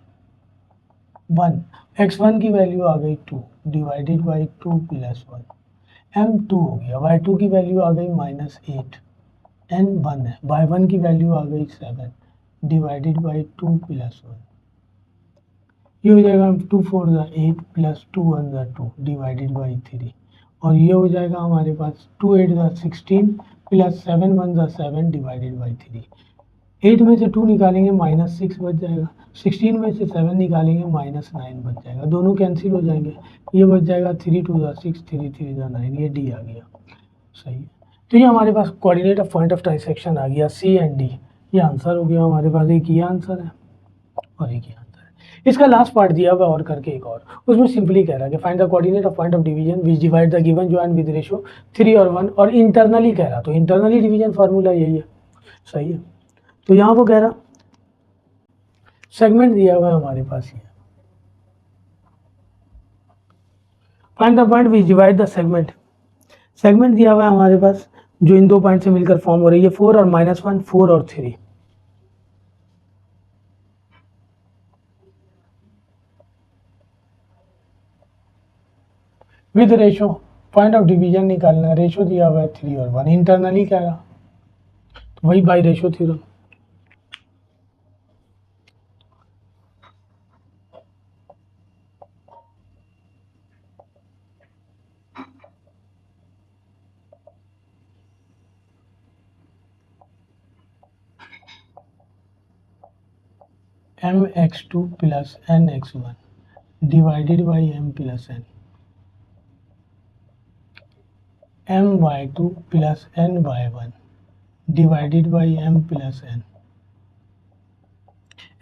1, x1 की वैल्यू आ गई 2 डिवाइडेड बाई 2 प्लस 1, m2 हो गया, y2 की वैल्यू आ गई -8, n 1 है, y1 की वैल्यू आ गई 7 डिवाइडेड बाई 2 प्लस 1, ये हो जाएगा 2 4 ज़ा 8 प्लस 2 1 ज़ा 2 डिवाइडेड बाई 3, और ये हो जाएगा हमारे पास 2 8 ज़ा 16 प्लस 7 1 ज़ा 7 डिवाइडेड बाई 3। 8 में से 2 निकालेंगे -6 बच जाएगा, 16 में से 7 निकालेंगे -9 बच जाएगा, दोनों कैंसिल हो जाएंगे, ये बच जाएगा 3 2 ज़ा 6 3 3 ज़ा 9, ये डी आ गया। सही है, तो ये हमारे पास coordinate of point of transection आ गया सी एंड डी, ये आंसर हो गया हमारे पास, एक ये आंसर है और एक ये आंसर है। इसका लास्ट पार्ट दिया हुआ और करके एक और, उसमें सिंपली कह रहा है कि find the coordinate of point of division which divide the given joint with ratio 3 और 1, और इंटरनली कह रहा, तो इंटरनली डिवीजन फार्मूला यही है। सही है, तो यहाँ वो कह रहा सेगमेंट दिया हुआ है हमारे पास, ये find the point which divide the segment, segment दिया हुआ है हमारे पास जो इन दो पॉइंट से मिलकर फॉर्म हो रही है 4 और -1, 4 और 3, with ratio point of division निकालना, रेशो दिया हुआ है 3 और 1, इंटरनली क्या रहा, तो वही by ratio theorem. mx2 plus nx1 divided by m plus n, my2 plus ny1 divided by m plus n,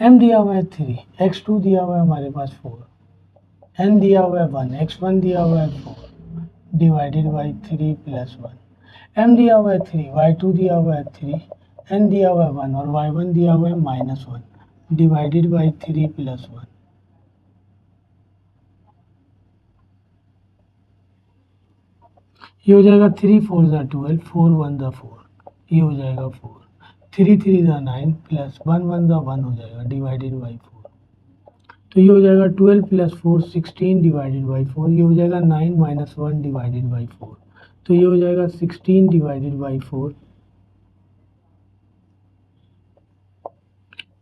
m दिया हुआ है 3, x2 दिया हुआ है हमारे पास 4, n दिया हुआ है 1, x1 दिया हुआ है 4 डिवाइडेड बाई 3 प्लस 1, m दिया हुआ है 3, y2 दिया हुआ है 3, n दिया हुआ है 1 और y1 दिया हुआ है -1 डिवाइडेड बाई 3 प्लस 1, ये हो जाएगा 3 4 ज़ा 12, 4 1 ज़ा 4, ये हो जाएगा 4, 3 3 ज़ा 9 प्लस 1 1 ज़ा 1 हो जाएगा डिवाइडेड बाई 4, तो ये हो जाएगा 12 प्लस 4 16 डिवाइडेड बाई 4, ये हो जाएगा 9 माइनस 1 डिवाइडेड बाई 4, तो ये हो जाएगा 16 डिवाइडेड बाई 4,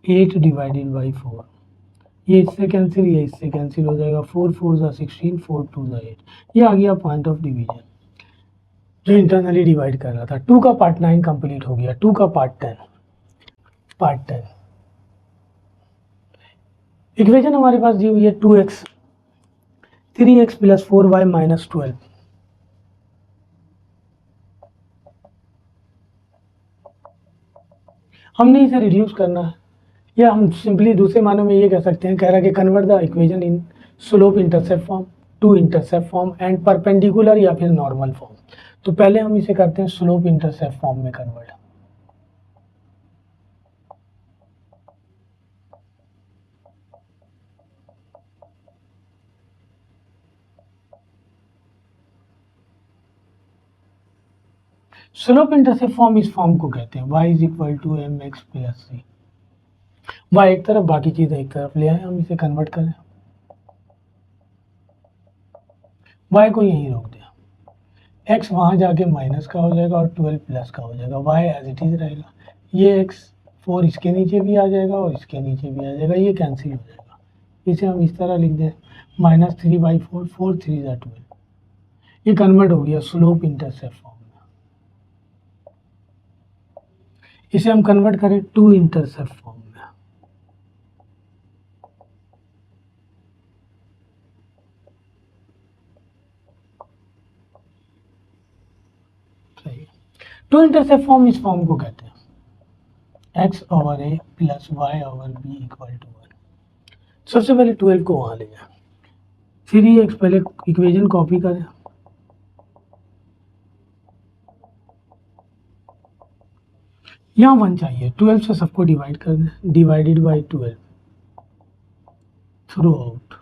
8 डिवाइडेड बाई 4, ये इससे कैंसिल, ये इससे कैंसिल हो जाएगा, 4 4 ज़ा 16, 4 2 ज़ा 8, ये आ गया पॉइंट ऑफ डिवीजन जो इंटरनली डिवाइड कर रहा था। 2 का पार्ट 9 कंप्लीट हो गया, 2 का पार्ट 10, पार्ट 10 इक्वेशन हमारे पास दी हुई है 2x 3x plus 4y minus 12, हमने इसे रिड्यूस करना है, या हम सिंपली दूसरे मानों में ये कह सकते हैं, कह रहा है कि convert the equation in slope intercept form to intercept form and perpendicular या फिर नॉर्मल फॉर्म। तो पहले हम इसे करते हैं स्लोप इंटरसेप्ट फॉर्म में कन्वर्ट। स्लोप इंटरसेप्ट फॉर्म इस फॉर्म को कहते हैं y is equal to m x plus c, y एक तरफ बाकी चीजें एक तरफ ले आए, हम इसे कन्वर्ट करें, y को यहीं रोक दिया, x वहां जाके माइनस का हो जाएगा और 12 प्लस का हो जाएगा, y एज इट इज रहेगा, ये x 4 इसके नीचे भी आ जाएगा और इसके नीचे भी आ जाएगा, ये कैंसिल हो जाएगा, इसे हम इस तरह लिख दें -3/4, 4 3 ज़ा 12, ये कन्वर्ट हो गया स्लोप इंटरसेप्ट फॉर्म में। इसे हम कन्वर्ट करें टू इंटरसेप्ट फॉर्म में, सही। टू इंटरसेप्ट फॉर्म इस फॉर्म को कहते हैं x over a plus y over b equal to 1। सबसे पहले 12 को वहां ले जाए, 3x पहले इक्वेशन कॉपी करें, यहाँ 1 चाहिए, 12 से सबको डिवाइड कर दें, डिवाइडेड बाई 12 थ्रू आउट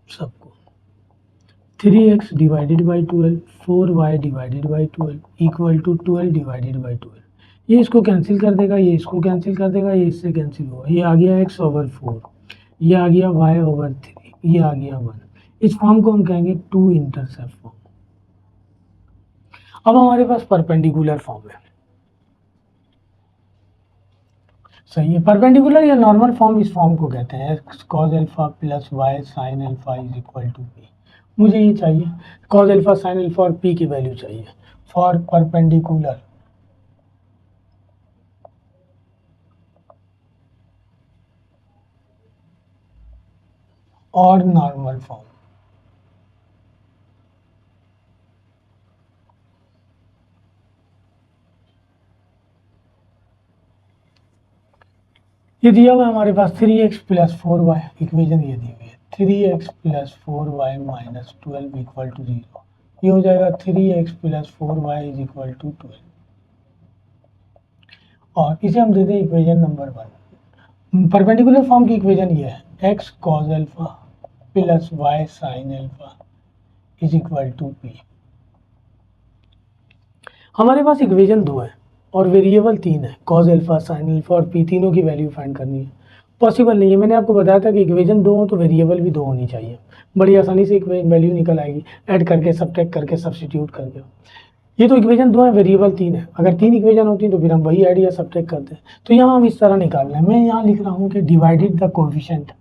सबको, 3x divided by 12, 4y divided by 12 equal to 12 divided by 12। ये इसको कैंसिल कर देगा, ये इसको कैंसिल कर देगा, ये इससे कैंसिल होगा, ये आ गया x ओवर 4, ये आ गया y ओवर 3, ये आ गया 1। इस फॉर्म को हम कहेंगे टू इंटरसेप्ट फॉर्म। अब हमारे पास परपेंडिकुलर फॉर्म है, सही है। परपेंडिकुलर या नॉर्मल फॉर्म इस फॉर्म को कहते हैं x cos alpha plus y sin alpha is equal to p। मुझे ये चाहिए cos अल्फा sin अल्फा और p की वैल्यू चाहिए फॉर परपेंडिकुलर और नॉर्मल फॉर्म। ये दिया हुआ है हमारे पास 3x प्लस 4y, इक्वेशन ये दी हुई है 3x plus 4y minus 12 equal to 0। ये हो जाएगा 3x plus 4y is equal to 12, और इसे हम देते हैं इक्वेशन नंबर 1। परपेंडिकुलर फॉर्म की इक्वेशन ये है x cos alpha plus y sin alpha is equal to p। हमारे पास इक्वेशन 2 है और वेरिएबल 3 है, cos अल्फा sin अल्फा और p तीनों की वैल्यू फाइंड करनी है। पॉसिबल नहीं है, मैंने आपको बताया था कि इक्वेशन 2 हो तो वेरिएबल भी 2 होनी चाहिए, बड़ी आसानी से एक वैल्यू निकल आएगी ऐड करके, सब्ट्रैक्ट करके, सब्स्टिट्यूट करके। ये तो इक्वेशन 2 है, वेरिएबल 3 है। अगर 3 इक्वेशन होती तो फिर हम वही ऐड या सब्ट्रैक्ट करते हैं। तो यहाँ हम इस तरह निकाल रहे हैं, मैं यहाँ लिख रहा हूँ कि divided the coefficient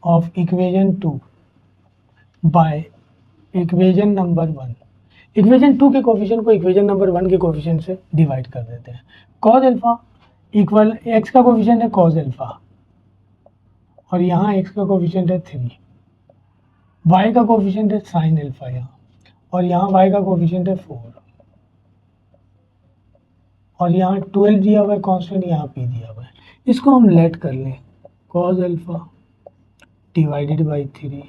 of equation 2 by equation number 1। Equation 2 के कोएफिशिएंट को इक्वेशन नंबर 1 के कोएफिशिएंट से डिवाइड कर देते हैं। cos अल्फा इक्वल x का कोएफिशिएंट है cos अल्फा और यहाँ x का कोएफिशिएंट है 3, y का कोएफिशिएंट है sin अल्फा यहाँ, और यहाँ y का कोएफिशिएंट है 4, और यहाँ 12 दिया हुआ है कांस्टेंट, यहाँ p दिया हुआ है। इसको हम लेट कर लें cos alpha divided by 3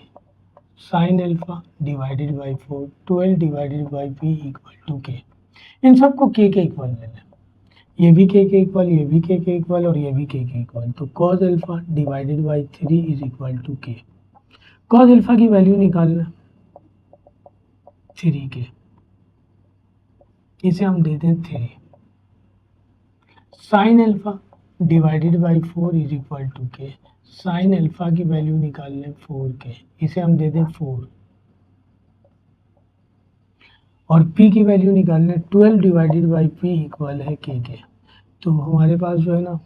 sin alpha divided by 4, 12 divided by p equal to k। इन सबको k के इक्वल ले लें, ये भी k के इक्वल, ये भी k के इक्वल और ये भी k के इक्वल। तो cos alpha divided by 3 is equal to k। cos alpha की वैल्यू निकालना 3 के, इसे हम देते हैं 3। sin alpha divided by 4 is equal to k। sin alpha की वैल्यू निकाल लें 4k, इसे हम दे दें 4, और p की वैल्यू निकाल लें 12 डिवाइडेड बाई p इक्वल है k के। तो हमारे पास जो है ना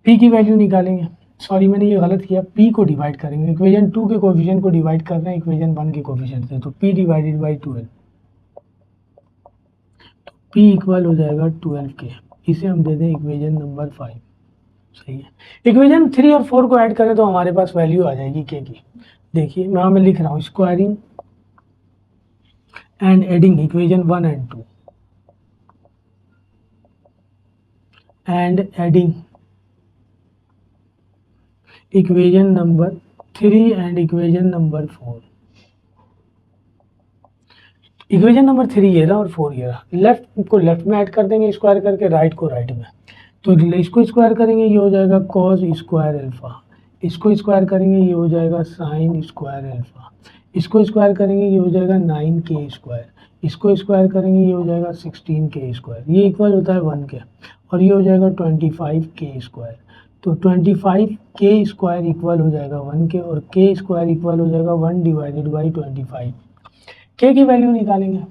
p की वैल्यू निकालेंगे, सॉरी मैंने ये गलत किया, p को डिवाइड करेंगे, इक्वेशन 2 के कोएफिशिएंट को डिवाइड कर रहे हैं इक्वेशन 1 के कोएफिशिएंट से, तो p डिवाइडेड बाई 12, तो p इक्वल हो जाएगा 12k। इसे हम दे दें इक्वेशन नंबर 5, सही है। इक्वेशन 3 और 4 को ऐड करें तो हमारे पास वैल्यू आ जाएगी k की। देखिए मैं लिख रहा हूँ squaring and adding equation 1 and 2 and adding equation number 3 and equation number 4। Equation number 3 ये रहा और 4 ये रहा, लेफ्ट को लेफ्ट में ऐड कर देंगे स्क्वायर करके, राइट को राइट में। तो इसको स्क्वायर करेंगे ये हो जाएगा cos स्क्वायर अल्फा, इसको स्क्वायर करेंगे ये हो जाएगा sin स्क्वायर अल्फा, इसको स्क्वायर करेंगे ये हो जाएगा 9k स्क्वायर, इसको स्क्वायर करेंगे ये हो जाएगा 16k स्क्वायर, ये इक्वल होता है 1 के, और ये हो जाएगा 25k स्क्वायर। तो 25k स्क्वायर इक्वल हो जाएगा 1 के, और k स्क्वायर इक्वल हो जाएगा 1 डिवाइडेड बाई 25। k की वैल्यू निकालेंगे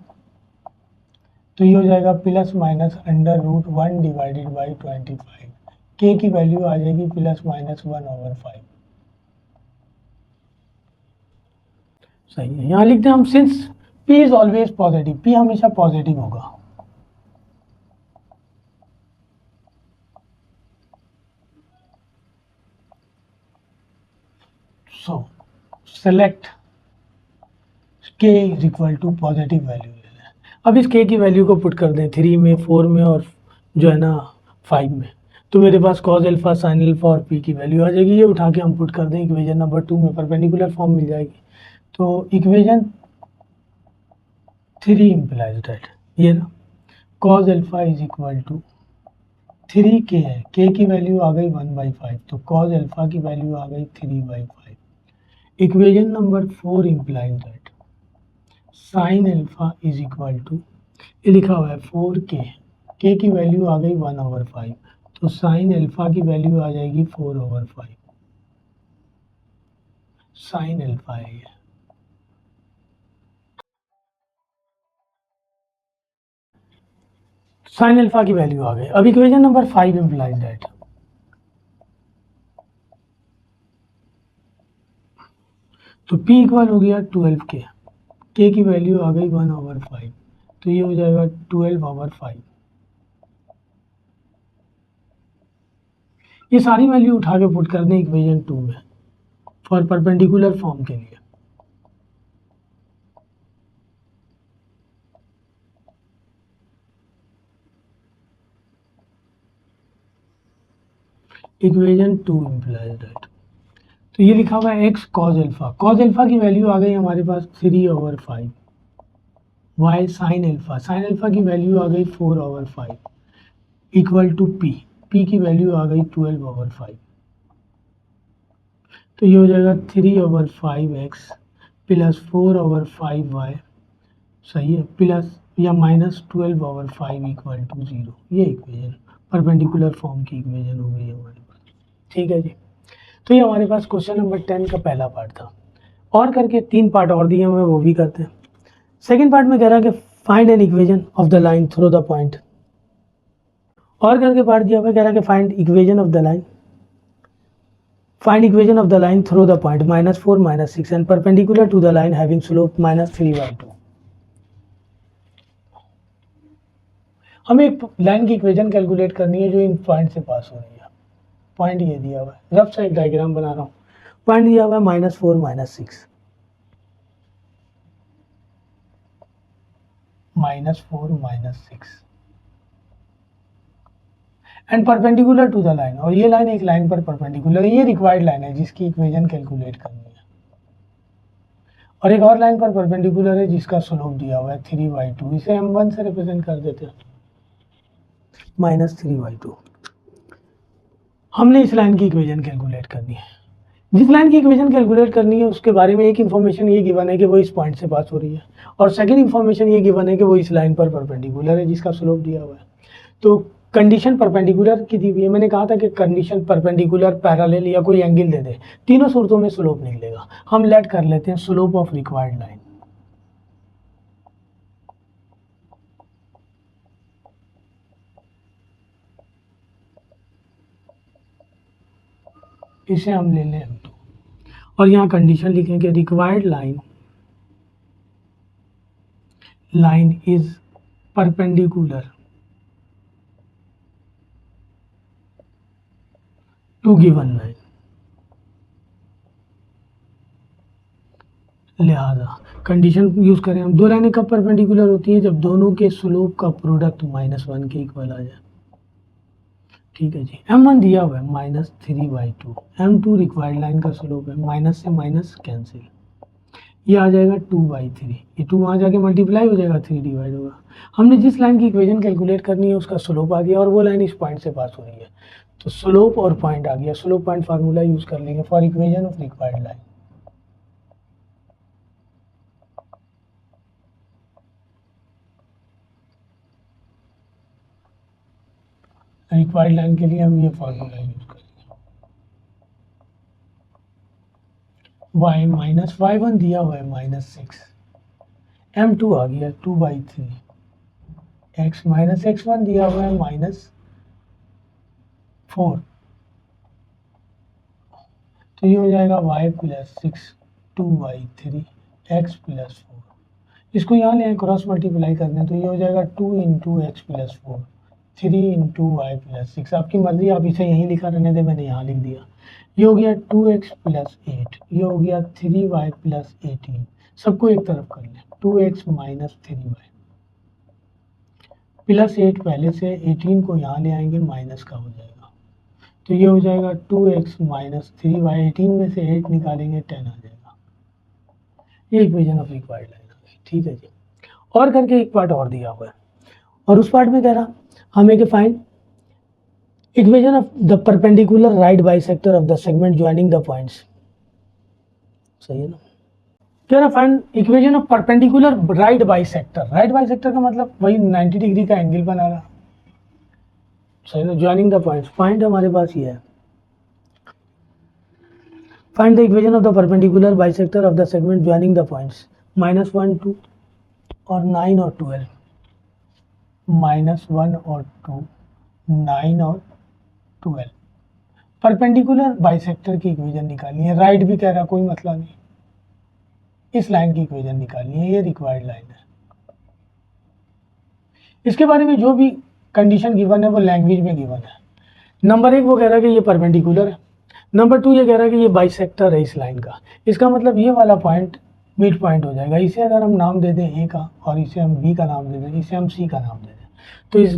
तो ये हो जाएगा plus minus under root 1 divided by 25। k की वैल्यू आ जाएगी प्लस माइनस 1 ओवर 5, सही है। यहाँ लिखते हैं हम since p is always positive, p हमेशा पॉजिटिव होगा, so select k is equal to positive value. अब इस k की वैल्यू को पुट कर दें 3 में, 4 में और जो है ना 5 में, तो मेरे पास cos अल्फा sin अल्फा और p की वैल्यू आ जाएगी। ये उठा के हम पुट कर दें इक्वेशन नंबर 2 में, परपेंडिकुलर फॉर्म मिल जाएगी। तो इक्वेशन 3 इम्प्लाइज दैट ये ना cos alpha is equal to 3k है, k की वैल्यू आ गई 1/5, तो कॉज अल्फा की वैल्यू आ गई 3/5। Equation number 4 implies that sine alpha is equal to, ये लिखा हुआ है 4k, k की वैल्यू आ गई 1/5, तो साइन अल्फा की वैल्यू आ जाएगी 4/5। साइन अल्फा है ये। साइन अल्फा की वैल्यू आ गई। अब इक्वेशन नंबर 5 इम्प्लाइज दैट तो p इक्वल हो गया 12k, k की वैल्यू आ गई 1/5, तो ये हो जाएगा 12/5। ये सारी वैल्यू उठा के पुट कर दें इक्वेशन 2 में फॉर परपेंडिकुलर फॉर्म के लिए। इक्वेशन 2 इम्प्लाइज दैट, तो ये लिखा हुआ है x cos alpha, cos alpha की वैल्यू आ गई हमारे पास 3/5, y sin अल्फा की वैल्यू आ गई 4/5 इक्वल टू p की वैल्यू आ गई 12/5, तो ये हो जाएगा 3/5x प्लस 4/5y, सही है, प्लस या माइनस 12/5 इक्वल टू 0। ये इक्वेशन परपेंडिकुलर फॉर्म की इक्वेशन हो गई हमारे पास। ठीक है जी, तो ये हमारे पास क्वेश्चन नंबर 10 का पहला पार्ट था। और करके 3 पार्ट और दिए हुए, वो भी करते हैं। सेकेंड पार्ट में कह रहा है कि find an equation of the line through the point. और करके पार्ट दिया हुआ, कह रहा है कि find equation of the line, find equation of the line through the point -4 -6 and perpendicular to the line having slope -3/2। हमें एक लाइन की इक्वेशन कैलकुलेट करनी है जो इन पॉइंट से पास हो रही है। पॉइंट ये दिया हुआ है, रफ साइड डायग्राम बना रहा हूँ। पॉइंट दिया हुआ है -4 -6, -4 -6 and perpendicular to the line, और ये लाइन एक लाइन पर परपेंडिकुलर है। ये रिक्वायर्ड लाइन है जिसकी इक्वेशन कैलकुलेट करनी है। और एक और लाइन पर परपेंडिकुलर है जिसका स्लोप दिया हुआ है 3/2। इसे हम 1 से रिप्रेजेंट कर देते हैं, -3/2। हमने इस लाइन की इक्वेशन कैलकुलेट करनी है। जिस लाइन की इक्वेशन कैलकुलेट करनी है उसके बारे में एक इन्फॉर्मेशन ये गिवन है कि वो इस पॉइंट से पास हो रही है, और सेकंड इन्फॉर्मेशन ये गिवन है कि वो इस लाइन पर परपेंडिकुलर है जिसका स्लोप दिया हुआ है। तो कंडीशन परपेंडिकुलर की दी हुई है। मैंने कहा था कि कंडीशन परपेंडिकुलर, पैरेलल या कोई एंगल दे दे, तीनों सूरतों में स्लोप निकलेगा। हम लेट कर लेते हैं स्लोप ऑफ रिक्वायर्ड लाइन। इसे हम ले लें M2, और यहाँ कंडीशन लिखेंगे required line is perpendicular to given line. लिहाजा कंडीशन यूज करें हम, दो लाइनें कब परपेंडिकुलर होती हैं, जब दोनों के स्लोप का प्रोडक्ट -1 के इक्वल आ जाए। ठीक है जी, M1 दिया हुआ है -3/2, M2 रिक्वायर्ड लाइन का स्लोप है, माइनस से माइनस कैंसिल, ये आ जाएगा 2/3, ये 2 वहाँ जाके मल्टीप्लाई हो जाएगा, 3 डिवाइड होगा। हमने जिस लाइन की इक्वेशन कैलकुलेट करनी है उसका स्लोप आ गया, और वो लाइन इस पॉइंट से पास हो रही है, तो स्लोप और पॉइंट आ गया। स्लोप पॉइंट फार्मूला यूज कर लेंगे for equation of required line. Required line के लिए हम ये फार्मूला यूज करेंगे, y -y1 दिया हुआ है -6, M2 आ गया 2/3, x -x1 दिया हुआ है -4, तो ये हो जाएगा y + 6 2/3 x + 4। इसको यहाँ ले क्रॉस मल्टीप्लाई कर दें तो ये हो जाएगा 2 × x + 4 3 × y + 6। आपकी मर्जी, आप इसे यहीं लिखा रहने दें, मैंने यहाँ लिख दिया। ये हो गया 2x + 8, ये हो गया 3y + 18। सबको एक तरफ कर लें, 2x - 3y + 8 पहले से, 18 को यहाँ ले आएंगे, माइनस का हो जाएगा, तो ये हो जाएगा 2x - 3y, 18 में से 8 निकालेंगे 10 आ जाएगा। ये इक्वेशन ऑफ रिक्वायर्ड लाइन आ गई। ठीक है जी, और करके एक पार्ट और दिया हुआ है, और उस पार्ट में कह रहा हमें कि find equation of the perpendicular right bisector of the segment joining the points. सही है ना? कह रहा find equation of perpendicular right bisector. Right bisector का मतलब वही 90 डिग्री का एंगल बना रहा। सही ना? Joining the points. पॉइंट हमारे पास ये है, find the equation of the perpendicular bisector of the segment joining the points -1 2 और 9 और 12। -1 और 2, 9 और 12। परपेंडिकुलर बाइसेक्टर की इक्वेशन निकालनी है। राइट भी कह रहा, कोई मसला नहीं। इस लाइन की इक्वेशन निकालनी है, ये रिक्वायर्ड लाइन है। इसके बारे में जो भी कंडीशन गिवन है वो लैंग्वेज में गिवन है। नंबर 1 वो कह रहा है कि ये परपेंडिकुलर है। नंबर 2 ये कह रहा है कि ये बाइसेक्टर है इस लाइन का। इसका मतलब ये वाला पॉइंट मिड पॉइंट हो जाएगा। इसे अगर हम नाम दे दें ए का और इसे हम बी का नाम दे दें, इसे हम सी का नाम दे दें, तो इस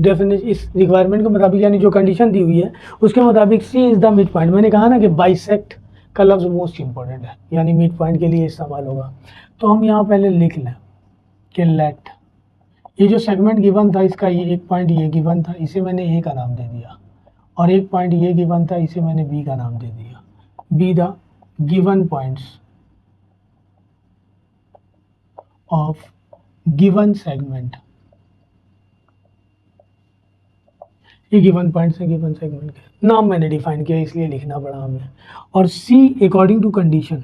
रिक्वायरमेंट के मुताबिक यानी जो कंडीशन दी हुई है उसके मुताबिक सी इज द मिड पॉइंट। मैंने कहा ना कि बाइसेक्ट का लफ्ज़ मोस्ट इंपॉर्टेंट है, यानी मिड पॉइंट के लिए इस्तेमाल होगा। तो हम यहाँ पहले लिख लें कि लेट ये जो सेगमेंट गिवन था इसका ये एक पॉइंट ये गिवन था, इसे मैंने ए का नाम दे दिया, और एक पॉइंट ये गिवन था, इसे मैंने बी का नाम दे दिया। Be the given points of given segment. ये गिवन पॉइंट्स है, गिवन सेगमेंट के नाम मैंने डिफाइन किया इसलिए लिखना पड़ा हमें। और C according to condition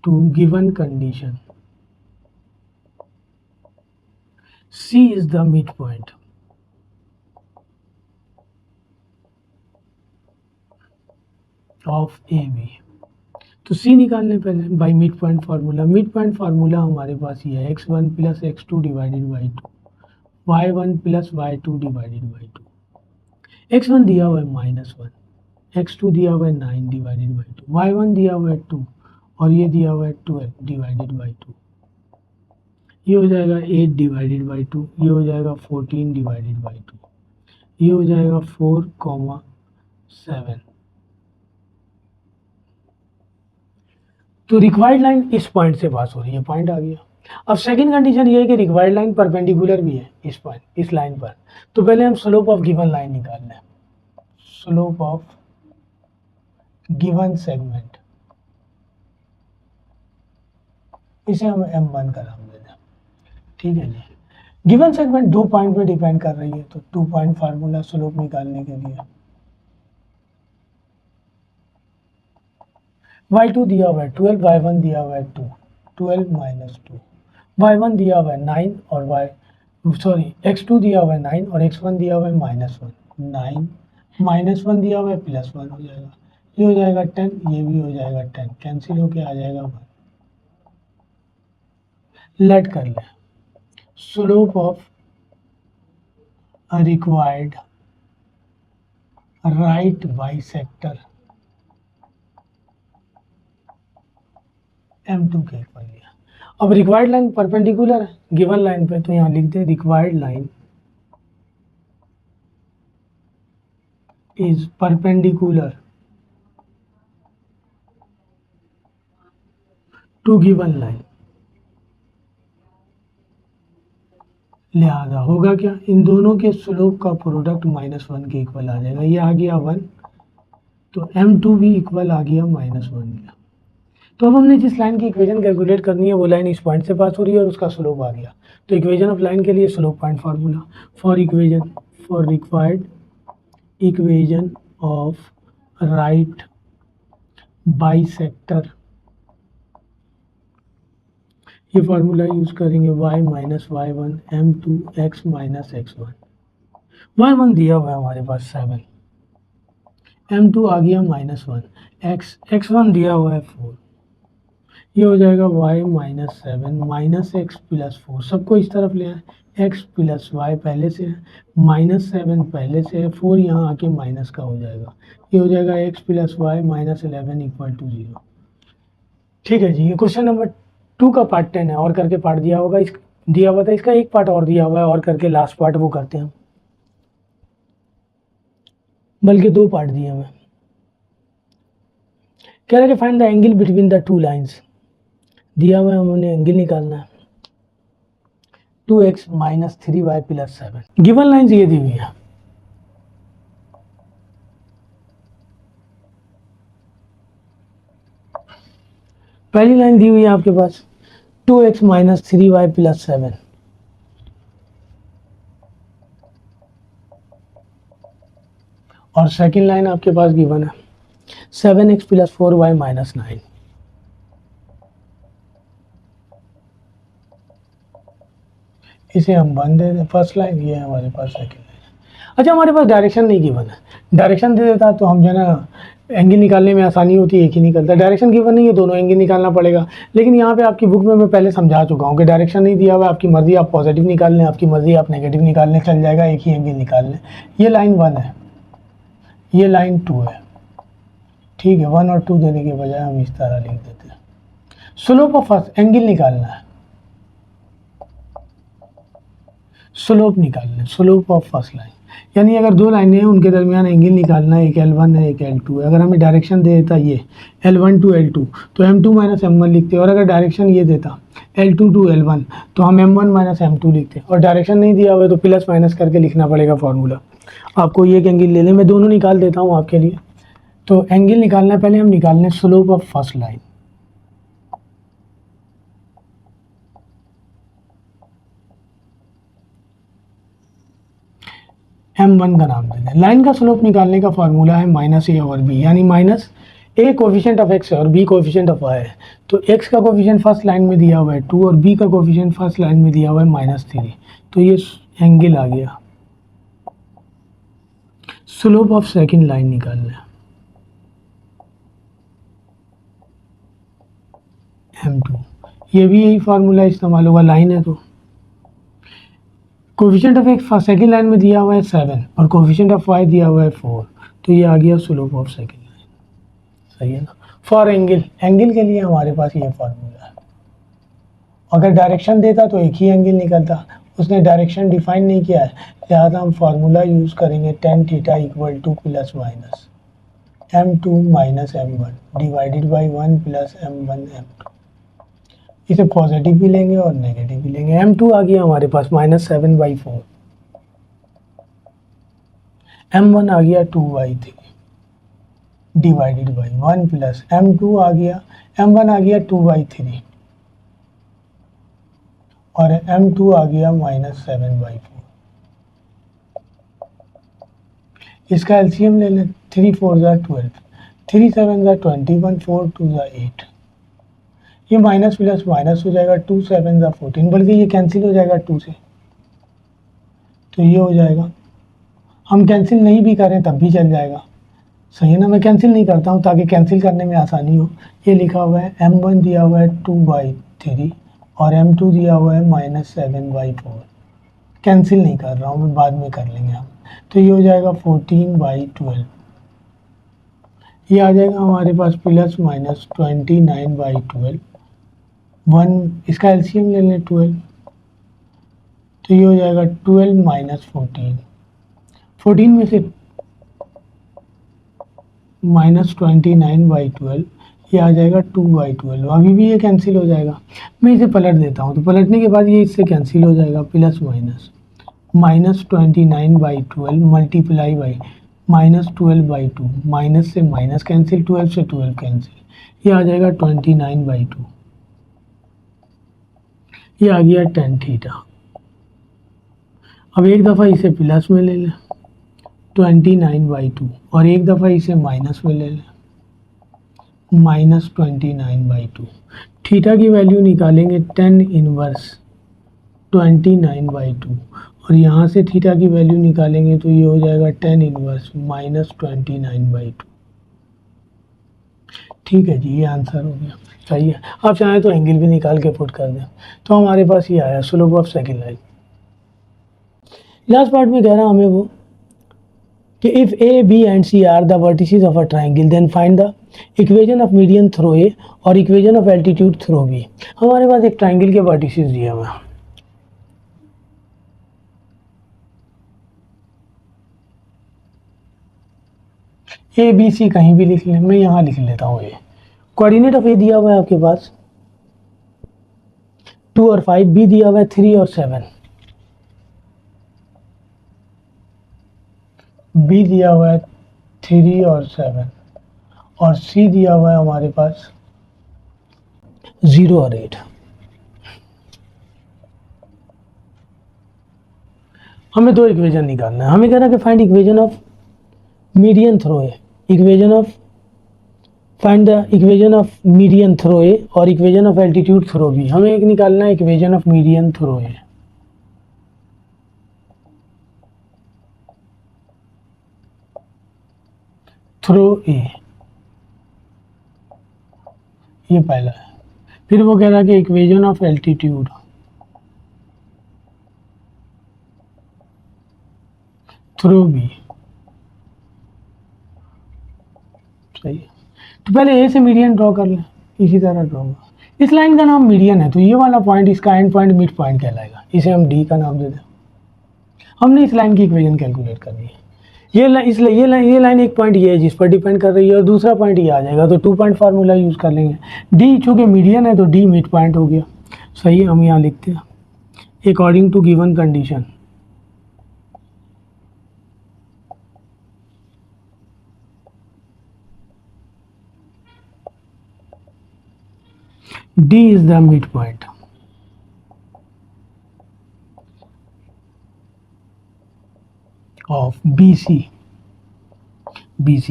to given condition, C is the midpoint of AB। तो C निकालने पहले by mid point formula. Mid point formula हमारे पास ये है x1 plus x2 divided by 2, y1 plus y2 divided by 2। x1 दिया हुआ है -1, x2 दिया हुआ है 9 डिवाइडेड बाई 2, y1 दिया हुआ है 2 और ये दिया हुआ है 12 डिवाइडेड बाई 2। ये हो जाएगा 8 डिवाइडेड बाई 2, ये हो जाएगा 14 डिवाइडेड बाई 2, ये हो जाएगा 4,7। तो रिक्वायर्ड लाइन इस पॉइंट से पास हो रही है, पॉइंट आ गया। अब सेकंड कंडीशन ये है कि रिक्वायर्ड लाइन परपेंडिकुलर भी है इस पॉइंट, इस लाइन पर। तो पहले हम स्लोप ऑफ गिवन लाइन निकाल लें। स्लोप ऑफ गिवन सेगमेंट, इसे हम M1 का नाम दे दें। ठीक है जी। गिवन सेगमेंट 2 पॉइंट पे डिपेंड कर रही है, तो 2 पॉइंट फार्मूला स्लोप निकालने के लिए y2 दिया हुआ है 12, y1 दिया हुआ है 2, 12 माइनस 2, y1 दिया हुआ है 9 और x2 दिया हुआ है 9 और x1 दिया हुआ है -1, 9 -1 दिया हुआ है +1 हो जाएगा, ये हो जाएगा 10, ये भी हो जाएगा 10, कैंसिल होके आ जाएगा 1। लेट कर ले slope of required right bisector M2 के इक्वल लिया। अब रिक्वायर्ड लाइन परपेंडिकुलर है गिवन लाइन पे, तो यहाँ लिखते हैं required line is perpendicular to given line. लिहाजा होगा क्या, इन दोनों के स्लोप का प्रोडक्ट -1 के इक्वल आ जाएगा। ये आ गया 1, तो M2 भी इक्वल आ गया -1 का। तो अब हमने जिस लाइन की इक्वेशन कैलकुलेट करनी है वो लाइन इस पॉइंट से पास हो रही है और उसका स्लोप आ गया। तो इक्वेशन ऑफ लाइन के लिए slope point formula for required equation of right bisector, ये फार्मूला यूज करेंगे y minus y1 M2 x minus x1। y1 दिया हुआ है हमारे पास 7, M2 आ गया -1, x1 दिया हुआ है 4, ये हो जाएगा y minus 7 minus x plus 4। सबको इस तरफ ले आए, x प्लस y पहले से है, -7 पहले से है, 4 यहाँ आके माइनस का हो जाएगा, ये हो जाएगा x plus y minus 11 equal to 0। ठीक है जी। ये क्वेश्चन नंबर 2 का पार्ट 10 है, और करके पार्ट दिया होगा, इस दिया हुआ था, इसका एक पार्ट और दिया हुआ है, और करके लास्ट पार्ट वो करते हैं, बल्कि 2 पार्ट दिए हुए। कह रहा है कि find the angle between the 2 lines दिया हुआ है, हमने एंगल निकालना है 2x minus 3y plus 7। Given lines ये दी हुई है, पहली लाइन दी हुई है आपके पास 2x माइनस 3y प्लस 7, और सेकेंड लाइन आपके पास गिवन है 7x प्लस 4y माइनस 9। इसे हम 1 दे दें फर्स्ट लाइन, ये है हमारे पास सेकेंड लाइन। अच्छा, हमारे पास डायरेक्शन नहीं गिवन है, डायरेक्शन दे देता तो हम जो है ना एंगल निकालने में आसानी होती है, एक ही निकलता है। डायरेक्शन गिवन नहीं है, दोनों एंगल निकालना पड़ेगा। लेकिन यहाँ पे आपकी बुक में मैं पहले समझा चुका हूँ कि डायरेक्शन नहीं दिया हुआ, आपकी मर्जी आप पॉजिटिव निकाल लें, आपकी मर्जी आप नेगेटिव निकाल लें, चल जाएगा, एक ही एंगल निकाल लें। ये लाइन 1 है, ये लाइन 2 है, ठीक है। 1 और 2 देने के बजाय हम इस तरह लिख देते हैं। स्लोप ऑफ फर्स्ट एंगल निकालना है, स्लोप निकालना है, स्लोप ऑफ फर्स्ट लाइन, यानी अगर दो लाइनें हैं उनके दरमियान एंगल निकालना है, एक L1 है, एक L2 है। अगर हमें डायरेक्शन दे देता ये L1 टू L2 तो M2 माइनस M1 लिखते, और अगर डायरेक्शन ये देता L2 टू L1 तो हम M1 माइनस M2 लिखते। और डायरेक्शन नहीं दिया हुआ है तो प्लस माइनस करके लिखना पड़ेगा फॉर्मूला। आपको ये एक एंगल ले लें, मैं दोनों निकाल देता हूँ आपके लिए। तो एंगल निकालना है, पहले हम निकाल लें slope of first line. M1 का नाम दे दें। लाइन का स्लोप निकालने का फॉर्मूला है माइनस ए और बी, यानी minus A coefficient of x है और बी कोफिशिएंट ऑफ वाई है। तो एक्स का कोफिशिएंट फर्स्ट लाइन में दिया हुआ है 2 और बी का कोफिशिएंट फर्स्ट लाइन में दिया हुआ है -3। तो ये एंगल आ गया। स्लोप ऑफ सेकंड लाइन निकालना है M2, ये भी यही फार्मूला इस्तेमाल होगा, लाइन है तो। Coefficient of x second line में दिया हुआ है 7 और कोफिशिएंट ऑफ वाई दिया हुआ है 4, तो ये आ गया स्लोप ऑफ सेकंड लाइन। सही है ना। फॉर एंगल, एंगल के लिए हमारे पास ये फार्मूला है। अगर डायरेक्शन देता तो एक ही एंगल निकलता, उसने डायरेक्शन डिफाइन नहीं किया है, लिहाजा हम फार्मूला यूज़ करेंगे tan theta equal two plus minus M2 minus M1 divided by 1 plus M1 M2। इसे पॉजिटिव भी लेंगे और नेगेटिव भी लेंगे। M2 आ गया हमारे पास -7/4, M1 आ गया 2/3 डिवाइडेड बाई 1 प्लस M2 आ गया, M1 आ गया 2/3 और M2 आ गया -7/4। इसका एलसीएम ले लें, 3 4 12, 3 7 21, 4 2 8। ये माइनस प्लस माइनस हो जाएगा, 2 7 14, बल्कि ये कैंसिल हो जाएगा 2 से, तो ये हो जाएगा। हम कैंसिल नहीं भी करें तब भी चल जाएगा, सही है ना। मैं कैंसिल नहीं करता हूँ ताकि कैंसिल करने में आसानी हो। ये लिखा हुआ है M1 दिया हुआ है 2/3 और M2 दिया हुआ है -7/4। कैंसिल नहीं कर रहा हूँ मैं, बाद में कर लेंगे हम। तो ये हो जाएगा 14/12। ये आ जाएगा हमारे पास प्लस माइनस 29/12। 1 इसका एलसीएम ले लें 12, तो ये हो जाएगा 12 माइनस 14। 14 में से -29/12 ये आ जाएगा 2/12। अभी भी ये कैंसिल हो जाएगा। मैं इसे पलट देता हूँ, तो पलटने के बाद ये इससे कैंसिल हो जाएगा। Plus minus -29/12 multiply by -12/2, minus से माइनस कैंसिल, 12 से 12 कैंसिल, ये आ जाएगा 29/2। ये आ गया tan थीटा। अब एक दफ़ा इसे प्लस में ले लें 29/2 और एक दफ़ा इसे माइनस में ले लें -29/2। थीटा की वैल्यू निकालेंगे tan इनवर्स 29/2 और यहाँ से थीटा की वैल्यू निकालेंगे तो ये हो जाएगा tan इनवर्स -29/2। ठीक है जी, ये आंसर हो गया। सही है। आप चाहें तो एंगल भी निकाल के पुट कर दें। तो हमारे पास ये आया slope of second line. Last part में कह रहा हमें वो कि if A B and C are the vertices of a triangle then find the equation of median through A और equation of altitude through B. हमारे पास एक ट्राइंगल के वर्टिसेस दिए हुए हैं। ए बी सी कहीं भी लिख लें, मैं यहाँ लिख लेता हूँ। ए कोऑर्डिनेट ऑफ ए दिया हुआ है आपके पास 2 और 5, बी दिया हुआ है 3 और 7, बी दिया हुआ है 3 और 7, और सी दिया हुआ है हमारे पास 0 और 8। हमें दो इक्वेशन निकालना है। हमें कह रहा है कि find equation of median through A, equation of find the equation of median through A और equation of altitude through B. हमें एक निकालना है equation of median through A. Through A, ये पहला है। फिर वो कह रहा है कि equation of altitude through B. सही है, तो पहले ए से मीडियन ड्रॉ कर लें, इसी तरह ड्रॉ होगा। इस लाइन का नाम मीडियन है, तो ये वाला पॉइंट इसका एंड पॉइंट मिड पॉइंट कहलाएगा, इसे हम डी का नाम दे दें। हमने इस लाइन की इक्वेशन कैलकुलेट करनी है। ये लाइन एक पॉइंट ये है जिस पर डिपेंड कर रही है, और दूसरा पॉइंट ये आ जाएगा, तो 2 पॉइंट फार्मूला यूज़ कर लेंगे। डी चूँकि मीडियन है तो डी मिड पॉइंट हो गया। सही है, हम यहाँ लिखते हैं according to given condition D is the midpoint of BC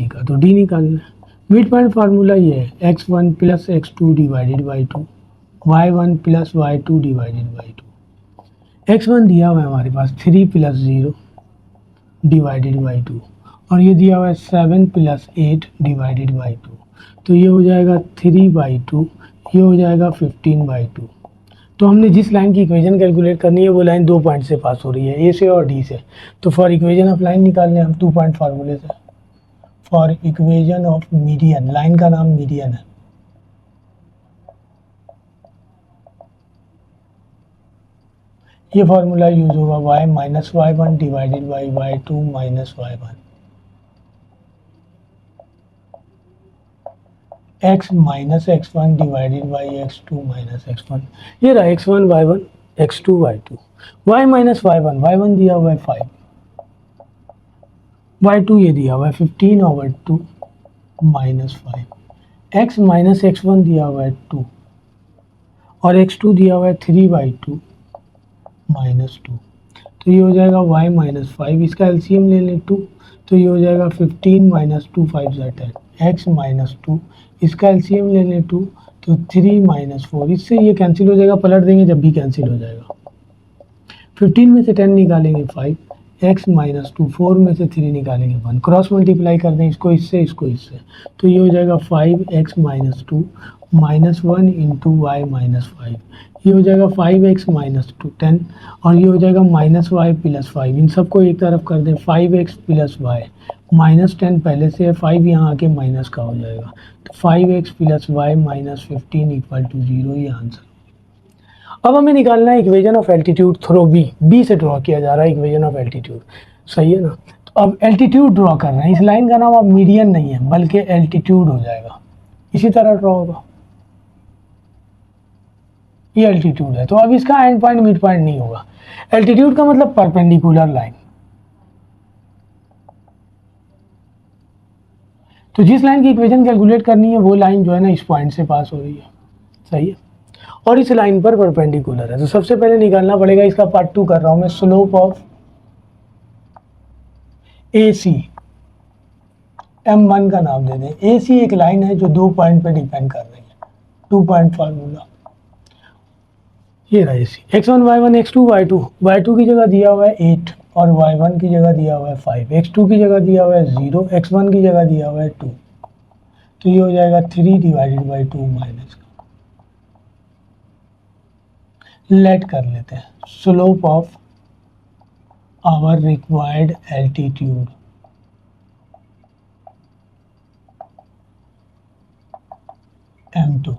का, तो D निकालना है। मिड पॉइंट फार्मूला ये है x1 plus x2 divided by 2, y1 plus y2 divided by 2। x1 दिया हुआ है हमारे पास 3 प्लस 0 डिवाइडेड बाई 2, और ये दिया हुआ है 7 प्लस 8 डिवाइडेड बाई 2, तो ये हो जाएगा 3/2, ये हो जाएगा 15/2। तो हमने जिस लाइन की इक्वेशन कैलकुलेट करनी है वो लाइन 2 पॉइंट से पास हो रही है, ए से और डी से। तो फॉर इक्वेशन ऑफ लाइन निकालने हम 2 पॉइंट फार्मूले से। For equation of median, line का नाम मीडियन है, ये फार्मूला यूज होगा y minus y1 divided by y2 minus y1, x minus x1 divided by x2 minus x1। ये रहा x1 y1 x2 y2। y minus y1, y1 दिया हुआ है 5, y2 ये दिया हुआ है 15/2 माइनस 5, x माइनस x1 दिया हुआ है 2, और x2 दिया हुआ है 3/2 माइनस 2, तो ये हो जाएगा y माइनस 5, इसका एलसीएम ले लें 2, तो ये हो जाएगा 15 माइनस 2 5 ज़ा 10, x माइनस 2, इसका एलसीएम ले लें 2, तो 3 माइनस 4, इससे ये कैंसिल हो जाएगा, पलट देंगे जब भी कैंसिल हो जाएगा। 15 में से 10 निकालेंगे 5, x माइनस 2, 4 में से 3 निकालेंगे 1, क्रॉस मल्टीप्लाई कर दें इसको इससे इसको इससे, तो ये हो जाएगा 5x minus 2 minus 1 into y minus 5, ये हो जाएगा 5x माइनस 2 10, और ये हो जाएगा माइनस वाई प्लस 5। इन सबको एक तरफ कर दें, 5x प्लस वाई माइनस 10 पहले से है, 5 यहाँ आके माइनस का हो जाएगा, तो 5x plus y minus 15 equal to 0, ये आंसर। अब हमें निकालना है equation of altitude through B से ड्रॉ किया जा रहा है इक्वेशन ऑफ एल्टीट्यूड। सही है ना, तो अब एल्टीट्यूड ड्रॉ कर रहे हैं। इस लाइन का नाम अब मीडियन नहीं है बल्कि एल्टीट्यूड हो जाएगा, इसी तरह ड्रॉ होगा। ये एल्टीट्यूड है, तो अब इसका एंड पॉइंट मिड पॉइंट नहीं होगा। एल्टीट्यूड का मतलब परपेंडिकुलर लाइन, तो जिस लाइन की इक्वेशन कैलकुलेट करनी है वो लाइन जो है ना इस पॉइंट से पास हो रही है। सही है, और इस लाइन पर परपेंडिकुलर है। तो सबसे पहले निकालना पड़ेगा, इसका पार्ट 2 कर रहा हूं मैं, स्लोप ऑफ AC, M1 का नाम दे दें। AC एक लाइन है जो 2 पॉइंट पे डिपेंड कर रही है, 2 पॉइंट फार्मूला। ये रहा AC, x1 y1 x2 y2, y2 की जगह दिया हुआ है 8 और y1 की जगह दिया हुआ है 5, x2 की जगह दिया हुआ है 0, x1 की जगह दिया हुआ है 2, तो ये हो जाएगा 3 डिवाइडेड बाई 2 माइनस का। लेट कर लेते हैं slope of our required altitude M2।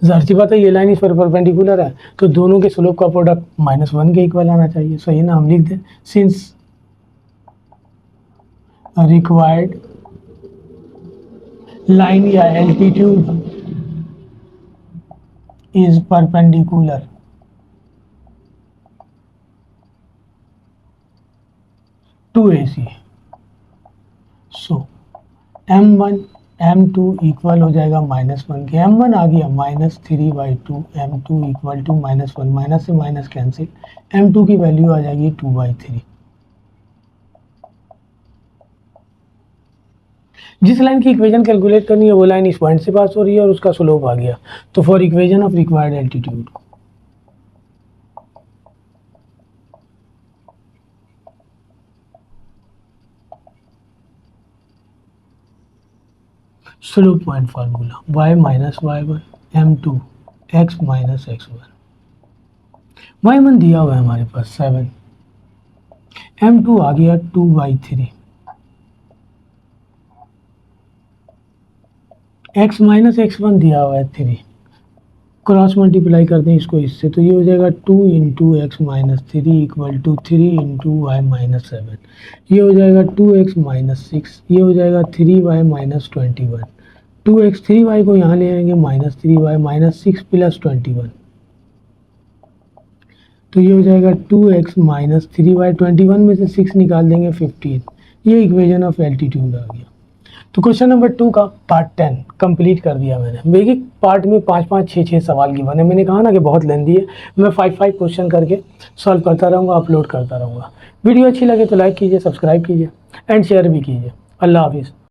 जाहिर सी बात है ये लाइन इस पर परपेंडिकुलर है, तो दोनों के स्लोप का प्रोडक्ट -1 के इक्वल आना चाहिए। सही है ना, हम लिख दें सिंस रिक्वायर्ड लाइन या altitude is perpendicular to AC. So m1 m2 equal हो जाएगा -1 के, m1 आ गया -3/2, m2 इक्वल टू -1, माइनस से माइनस कैंसिल, m2 की वैल्यू आ जाएगी 2/3। जिस लाइन की इक्वेशन कैलकुलेट करनी है वो लाइन इस पॉइंट से पास हो रही है और उसका स्लोप आ गया। तो for equation of required altitude, slope point formula y minus y1 m2 x minus x1। y1 दिया हुआ है हमारे पास 7, m2 आ गया 2/3, x माइनस x1 दिया हुआ है 3, क्रॉस मल्टीप्लाई करते हैं इसको इससे, तो ये हो जाएगा 2 into x minus 3 equal to 3 into y minus 7। ये हो जाएगा 2x माइनस 6, ये हो जाएगा 3y माइनस 21। 2x 3y को यहाँ ले आएंगे -3y माइनस 6 प्लस 21, तो ये हो जाएगा 2x माइनस 3y, 21 में से 6 निकाल देंगे 15। ये इक्वेशन ऑफ एल्टीट्यूड आ गया। तो क्वेश्चन नंबर 2 का पार्ट 10 कंप्लीट कर दिया मैंने। बेसिक पार्ट में 5-5, 6-6 सवाल की बने। मैंने कहा ना कि बहुत लेंदी है, मैं 5-5 क्वेश्चन करके सॉल्व करता रहूँगा, अपलोड करता रहूँगा। वीडियो अच्छी लगे तो लाइक कीजिए, सब्सक्राइब कीजिए एंड शेयर भी कीजिए। अल्लाह हाफिज़।